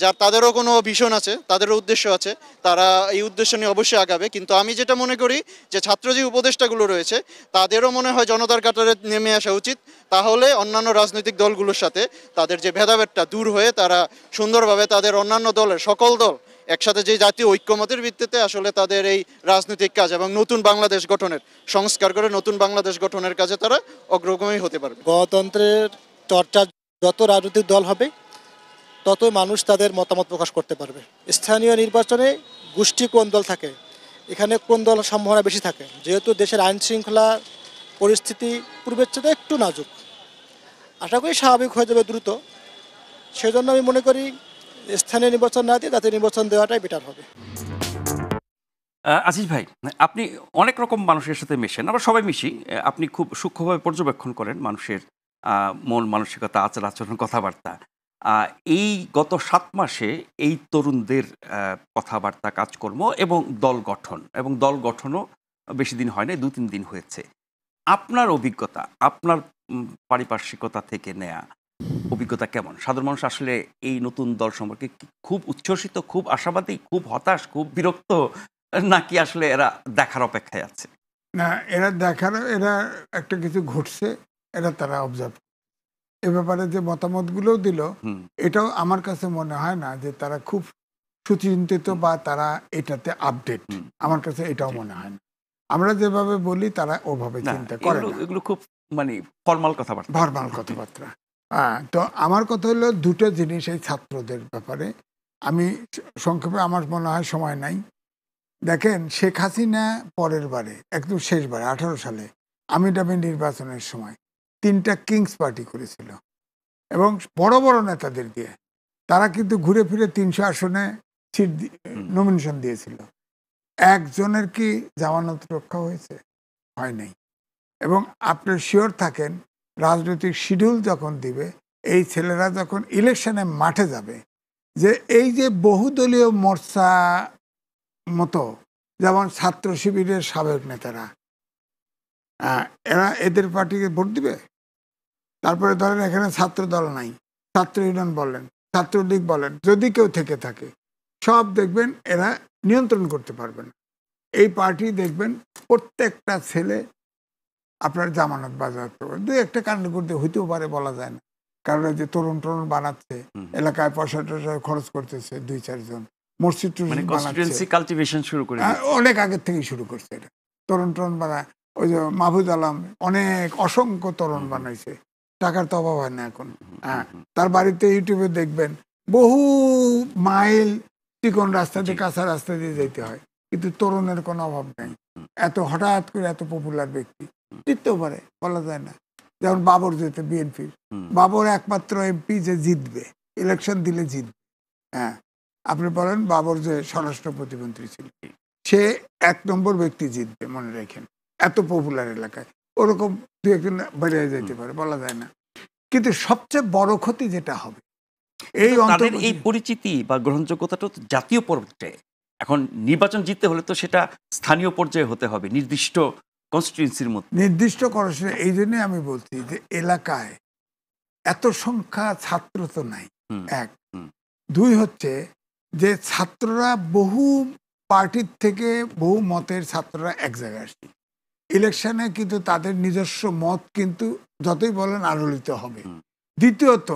যার তাদেরও কোনো ভিশন আছে, তাদেরও উদ্দেশ্য আছে, তারা এই উদ্দেশ্য নিয়ে অবশ্যই আগাবে। কিন্তু আমি যেটা মনে করি যে ছাত্র যে উপদেষ্টাগুলো রয়েছে তাদেরও মনে হয় জনতার কাতারে নেমে আসা উচিত, তাহলে অন্যান্য রাজনৈতিক দলগুলোর সাথে তাদের যে ভেদাভেদটা দূর হয়ে তারা সুন্দরভাবে তাদের অন্যান্য দলের সকল দল একসাথে যে জাতীয় ঐক্যমতের ভিত্তিতে আসলে তাদের এই রাজনৈতিক কাজ এবং নতুন বাংলাদেশ গঠনের সংস্কার করে নতুন বাংলাদেশ গঠনের কাজে তারা অগ্রগামী হতে পারবে। গণতন্ত্রের চর্চা যত রাজনৈতিক দল হবে তত মানুষ তাদের মতামত প্রকাশ করতে পারবে। স্থানীয় নির্বাচনে গোষ্ঠী কোন দল থাকে, এখানে কোন দল সম্ভাবনা বেশি থাকে, যেহেতু দেশের আইন শৃঙ্খলা পরিস্থিতি পূর্বের চেয়ে একটু নাজুক, আশা করি স্বাভাবিক হয়ে যাবে দ্রুত। সেজন্য আমি মনে করি স্থানীয় নির্বাচন না দিয়ে জাতীয় নির্বাচন দেওয়াটাই বেটার হবে। আজিজ ভাই, আপনি অনেক রকম মানুষের সাথে মেশেন, আমরা সবাই মিশি। আপনি খুব সূক্ষ্মভাবে পর্যবেক্ষণ করেন মানুষের মন মানসিকতা, আচার আচরণ, কথাবার্তা। এই গত 7 মাসে এই তরুণদের কথাবার্তা, কাজকর্ম এবং দল গঠনও বেশি দিন হয় না, 2-3 দিন হয়েছে। আপনার অভিজ্ঞতা, আপনার পারিপার্শ্বিকতা থেকে নেয়া অভিজ্ঞতা কেমন? সাধারণ মানুষ আসলে এই নতুন দল সম্পর্কে খুব উচ্ছ্বসিত, খুব আশাবাদী, খুব হতাশ, খুব বিরক্ত, নাকি আসলে এরা দেখার অপেক্ষায় আছে? না, এরা একটা কিছু ঘটছে, তারা অবজার্ভ। এ ব্যাপারে যে মতামতগুলো দিল, এটাও আমার কাছে মনে হয় না যে তারা খুব সুচিন্তিত বা তারা এটাতে আপডেট। আমার কাছে এটাও মনে হয় না। আমরা যেভাবে বলি তারা ওভাবে চিন্তা করে না। এগুলো খুব মানে ফর্মাল কথাবার্তা। তো আমার কথা হলো দুটো জিনিস এই ছাত্রদের ব্যাপারে। আমি সংক্ষেপে, আমার মনে হয় সময় নাই। দেখেন, শেখ হাসিনা পরের বারে, একদম শেষবারে 18 সালে আমিডামি নির্বাচনের সময় 3টা কিংস পার্টি করেছিল এবং বড় বড় নেতাদের দিয়ে। তারা কিন্তু ঘুরে ফিরে 300 আসনে সিট নমিনেশন দিয়েছিল। একজনের কি জামানত রক্ষা হয়েছে? হয় নাই। এবং আপনি শিওর থাকেন, রাজনৈতিক শিডিউল যখন দিবে, এই ছেলেরা যখন ইলেকশনে মাঠে যাবে, যে এই যে বহুদলীয় মোর্চা মতো, যেমন ছাত্র শিবিরের সাবেক নেতারা, এরা এদের পার্টিকে ভোট দিবে। তারপরে ধরেন এখানে ছাত্র দল নাই, ছাত্র ইউনিয়ন বলেন, ছাত্রলীগ বলেন, যদি কেউ থেকে থাকে, সব দেখবেন এরা নিয়ন্ত্রণ করতে পারবেন। এই পার্টি দেখবেন প্রত্যেকটা ছেলে আপনার জামানত বাজাতে পারে। 2-একটা কাণ্ড করতে হইতেও পারে, বলা যায় না। কারণ যে তরুণ বানাচ্ছে, এলাকায় পয়সা টয়সা খরচ করতেছে 2-4 জন, মসজিদ অনেক আগের থেকেই শুরু করছে। এটা তরুণ বানায়। ওই যে মাহফুজ আলম অনেক অসংখ্য তরুণ বানাইছে, টাকার তো অভাব হয় না এখন। তার বাড়িতে ইউটিউবে দেখবেন বহু মাইল চিকন রাস্তা দিয়ে, কাঁচা রাস্তা দিয়ে যেতে হয়, কিন্তু তরুণের কোনো অভাব নেই। এত হঠাৎ করে এত পপুলার ব্যক্তি জিততেও পারে, বলা যায় না। যেমন বাবর যেতে বিএনপি, বাবর একমাত্র এমপি যে জিতবে, ইলেকশন দিলে জিতবে। আপনি বলেন, বাবর যে স্বরাষ্ট্র প্রতিমন্ত্রী ছিল, সে 1 নম্বর ব্যক্তি জিতবে, মনে রাখেন। এত পপুলার এলাকায় ওরকম 2-1 বেড়ে যেতে পারে, বলা যায় না। কিন্তু সবচেয়ে বড় ক্ষতি যেটা হবে, এই পরিচিতি বা গ্রহণযোগ্যতাটা তো জাতীয় পর্যায়ে। এখন নির্বাচন জিততে হলে তো সেটা স্থানীয় পর্যায়ে হতে হবে, নির্দিষ্ট কনস্টিটিউয়েন্সির মধ্যে। নির্দিষ্ট করেছে। এই জন্য আমি বলছি যে এলাকায় এত সংখ্যা ছাত্র তো নাই, 1। 2 হচ্ছে যে ছাত্ররা বহু পার্টির থেকে, বহু মতের ছাত্ররা এক জায়গায় আসছে ইলেকশনে, কিন্তু তাদের নিজস্ব মত কিন্তু যতই বলেন আলোড়িত হবে। দ্বিতীয়ত,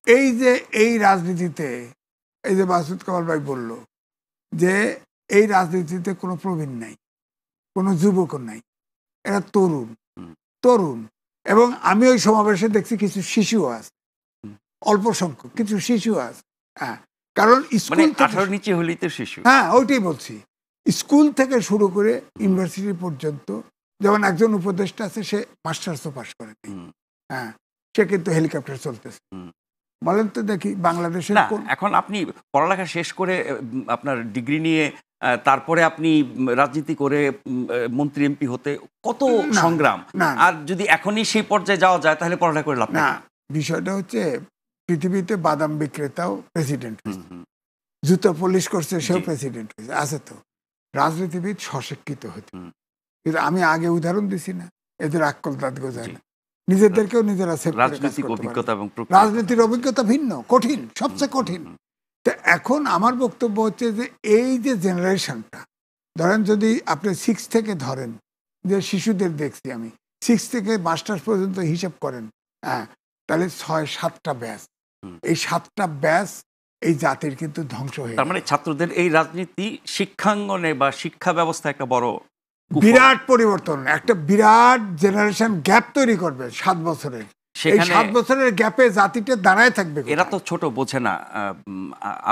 এই যে এই রাজনীতিতে, এই যে মাসুদ কামাল ভাই বলল যে এই রাজনীতিতে কোনো প্রবীণ নাই, কোনো যুবক নাই, এরা তরুণ। এবং আমি ওই সমাবেশে দেখছি কিছু শিশু আছে, অল্প সংখ্যক কিছু শিশু আছে। কারণ স্কুল 18 নিচে হলেই তো শিশু। ওইটাই বলছি। স্কুল থেকে শুরু করে ইউনিভার্সিটি পর্যন্ত, যেমন একজন উপদেষ্টা আছে, সে মাস্টার্সও পাস করে, সে কিন্তু হেলিকপ্টার চলতেছে। বলেন তো দেখি, বাংলাদেশে এখন আপনি পড়ালেখা শেষ করে আপনার ডিগ্রি নিয়ে তারপরে আপনি রাজনীতি করে মন্ত্রী এমপি হতে কত সংগ্রাম, আর যদি এখনই সেই পর্যায়ে যাওয়া যায় তাহলে পড়ালেখা করে লাভ না। বিষয়টা হচ্ছে, পৃথিবীতে বাদাম বিক্রেতাও প্রেসিডেন্ট হয়েছে, জুতো পলিশ করছে, সেও প্রেসিডেন্ট হয়েছে, আছে তো। রাজনীতিবিদ সশিক্ষিত হতে, কিন্তু আমি আগে উদাহরণ দিছি না, এদের আক্কল দাঁত গোজায় না, নিজেদেরকেও নিজেরা রাজনীতির অভিজ্ঞতা ভিন্ন, কঠিন, সবচেয়ে কঠিন। তো এখন আমার বক্তব্য হচ্ছে যে এই যে জেনারেশনটা, ধরেন যদি আপনি 6 থেকে ধরেন, যে শিশুদের দেখছি আমি, 6 থেকে মাস্টার্স পর্যন্ত হিসাব করেন, তাহলে 6-7টা ব্যাচ। এই 7টা ব্যাচ এই জাতির কিন্তু ধ্বংস হয়ে, তার মানে ছাত্রদের এই রাজনীতি শিক্ষাঙ্গনে বা শিক্ষা ব্যবস্থা একটা বড় বিরাট পরিবর্তন, একটা বিরাট জেনারেশন গ্যাপ তৈরি করবে 7 বছরের। এই 7 বছরের গ্যাপে জাতিটা দাঁড়ায় থাকবে। এরা তো ছোট, বোঝে না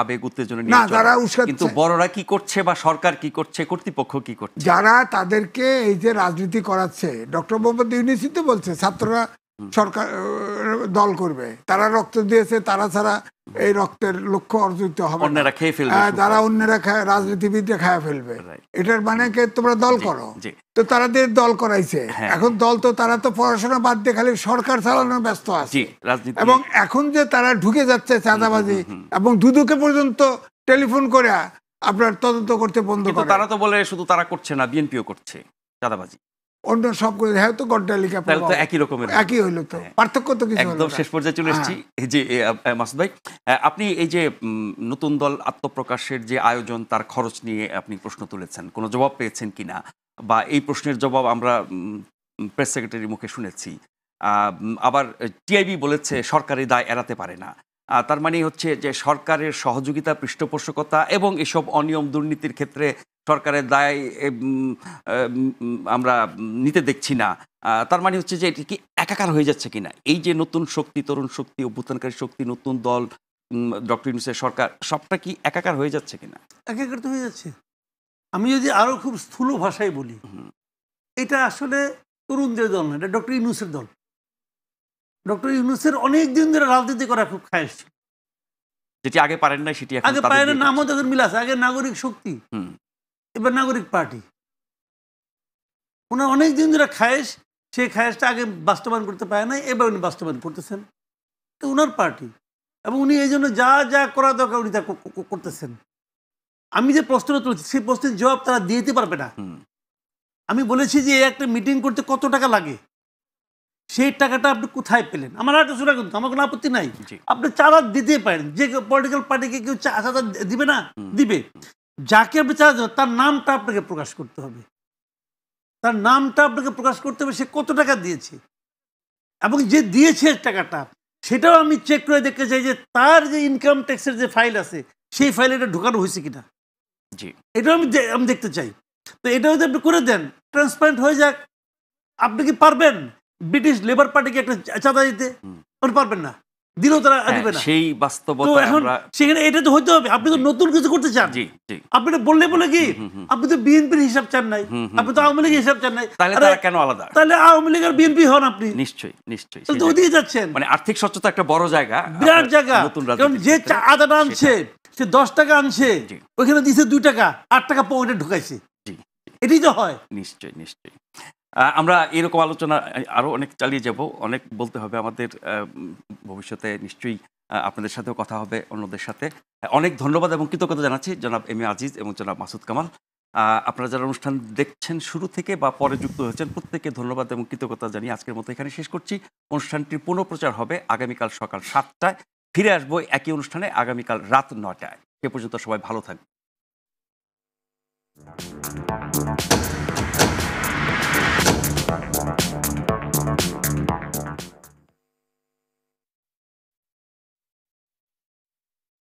আবেগ উত্তেজনা নিয়ে, যারা কিন্তু বড়রা কি করছে বা সরকার কি করছে, কর্তৃপক্ষ কি করছে, যারা তাদেরকে এই যে রাজনীতি করাচ্ছে। ডক্টর মোহাম্মদ ইউনূস তো বলছে ছাত্ররা সরকার দল করবে, তারা রক্ত দিয়েছে, তারা ছাড়া এই রক্তের লক্ষ্য অর্জিত হবে না। অন্যরা খেয়ে ফেলবে, যারা অন্যরা খায়, রাজনীতিবিদরা খায় ফেলবে, এটার মানে কে তোমরা দল করো। তো তারাদের দল করাইছে, এখন দল তো তারা তো পড়াশোনা বাদ দিয়ে খালি সরকার চালানোর ব্যস্ত আছে। এবং এখন যে তারা ঢুকে যাচ্ছে চাঁদাবাজি এবং দুদকে পর্যন্ত টেলিফোন করে আপনার তদন্ত করতে বন্ধ করে। তারা তো বলে শুধু তারা করছে না, বিএনপিও করছে চাঁদাবাজি, অন্য সব করে। হ্যাঁ, তো গড্ডালিকা একই রকমের, একই হইলো, তো পার্থক্য তো কিছু। একদম শেষ পর্যায়ে চলে এসেছি। এই যে মাসুদ ভাই, আপনি এই যে নতুন দল আত্মপ্রকাশের যে আয়োজন, তার খরচ নিয়ে আপনি প্রশ্ন তুলেছেন, কোনো জবাব পেয়েছেন কিনা, বা এই প্রশ্নের জবাব আমরা প্রেস সেক্রেটারির মুখে শুনেছি। আবার টিআইবি বলেছে সরকারি দায় এড়াতে পারে না। তার মানে হচ্ছে যে সরকারের সহযোগিতা, পৃষ্ঠপোষকতা এবং এসব অনিয়ম দুর্নীতির ক্ষেত্রে সরকারের দায় আমরা নিতে দেখছি না। তার মানে হচ্ছে যে এটি কি একাকার হয়ে যাচ্ছে কিনা, এই যে নতুন শক্তি, তরুণ শক্তি, অভ্যুত্থানকারী শক্তি, নতুন দল, ডক্টর ইউনূসের সরকার, সবটা কি একাকার হয়ে যাচ্ছে কিনা? একাকার তো হয়ে যাচ্ছে। আমি যদি আরো খুব স্থূল ভাষায় বলি, এটা আসলে তরুণদের দল না, এটা ডক্টর ইউনূসের দল। ডক্টর ইউনূসের অনেক দিন ধরে রাজনীতি করা খুব খায়েশ ছিল, যেটি আগে পারেন না সেটি আগে পারেন না। নামও তাদের মিল আছে, আগে নাগরিক শক্তি, এবার নাগরিক পার্টি। ওনার অনেক দিন ধরে খায়েশ, সেই খায়েশটা আগে বাস্তবায়ন করতে পারে না, এবার উনি বাস্তবায়ন করতেছেন। তো ওনার পার্টি, এবং উনি এই জন্য যা যা করা দরকার উনি তা করতেছেন। আমি যে প্রশ্নটা তুলেছি সেই প্রশ্নের জবাব তারা দিতে পারবে না। আমি বলেছি যে একটা মিটিং করতে কত টাকা লাগে, সেই টাকাটা আপনি কোথায় পেলেন? আমার একটা শোনা, কিন্তু আমার কোনো আপত্তি নাই, আপনি চাঁদা দিতে পারেন। যে পলিটিক্যাল পার্টিকে কেউ চাঁদা দিবে না, দিবে। যাকে আপনি চাঁদা দেবেন তার নামটা আপনাকে প্রকাশ করতে হবে, তার নামটা আপনাকে প্রকাশ করতে হবে, সে কত টাকা দিয়েছে, এবং যে দিয়েছে টাকাটা সেটাও আমি চেক করে দেখতে চাই যে তার যে ইনকাম ট্যাক্সের যে ফাইল আছে সেই ফাইলে এটা ঢোকানো হয়েছে কিনা, এটাও আমি দেখতে চাই। তো এটা যদি আপনি করে দেন, ট্রান্সপারেন্ট হয়ে যাক। আপনি কি পারবেন ব্রিটিশ লেবার পার্টিকে একটা চাঁদা দিতে? পারবেন না, দিলেও তারা দিবে না। সেই বাস্তবতা সেখানে এটা তো হইতে হবে। আপনি তো নতুন কিছু করতে চান, আপনি বললে বলে কি, আপনি তো বিএনপির হিসাব চান নাই, আপনি তো আওয়ামী লীগের হিসাব চান নাই, তাহলে কেন আলাদা? তাহলে আওয়ামী লীগ আর বিএনপি হন আপনি। নিশ্চয়ই নিশ্চয়ই তো ওদিকে যাচ্ছেন। মানে আর্থিক স্বচ্ছতা একটা বড় জায়গা, বিরাট জায়গা। কারণ যে আদাটা আনছে সে 10 টাকা আনছে, ওইখানে দিছে 2 টাকা, 8 টাকা পকেটে ঢুকাইছে। এটাই তো হয়। নিশ্চয়ই নিশ্চয়ই। আমরা এরকম আলোচনা আরও অনেক চালিয়ে যাব, অনেক বলতে হবে আমাদের। ভবিষ্যতে নিশ্চয়ই আপনাদের সাথেও কথা হবে, অন্যদের সাথে। অনেক ধন্যবাদ এবং কৃতজ্ঞতা জানাচ্ছি জনাব এম এ আজিজ এবং জনাব মাসুদ কামাল। আপনারা যারা অনুষ্ঠান দেখছেন শুরু থেকে বা পরে যুক্ত হয়েছেন, প্রত্যেককে ধন্যবাদ এবং কৃতজ্ঞতা জানিয়ে আজকের মতো এখানে শেষ করছি। অনুষ্ঠানটির পুনঃপ্রচার হবে আগামীকাল সকাল 7টায়। ফিরে আসবো একই অনুষ্ঠানে আগামীকাল রাত 9টায়। সে পর্যন্ত সবাই ভালো থাকবেন।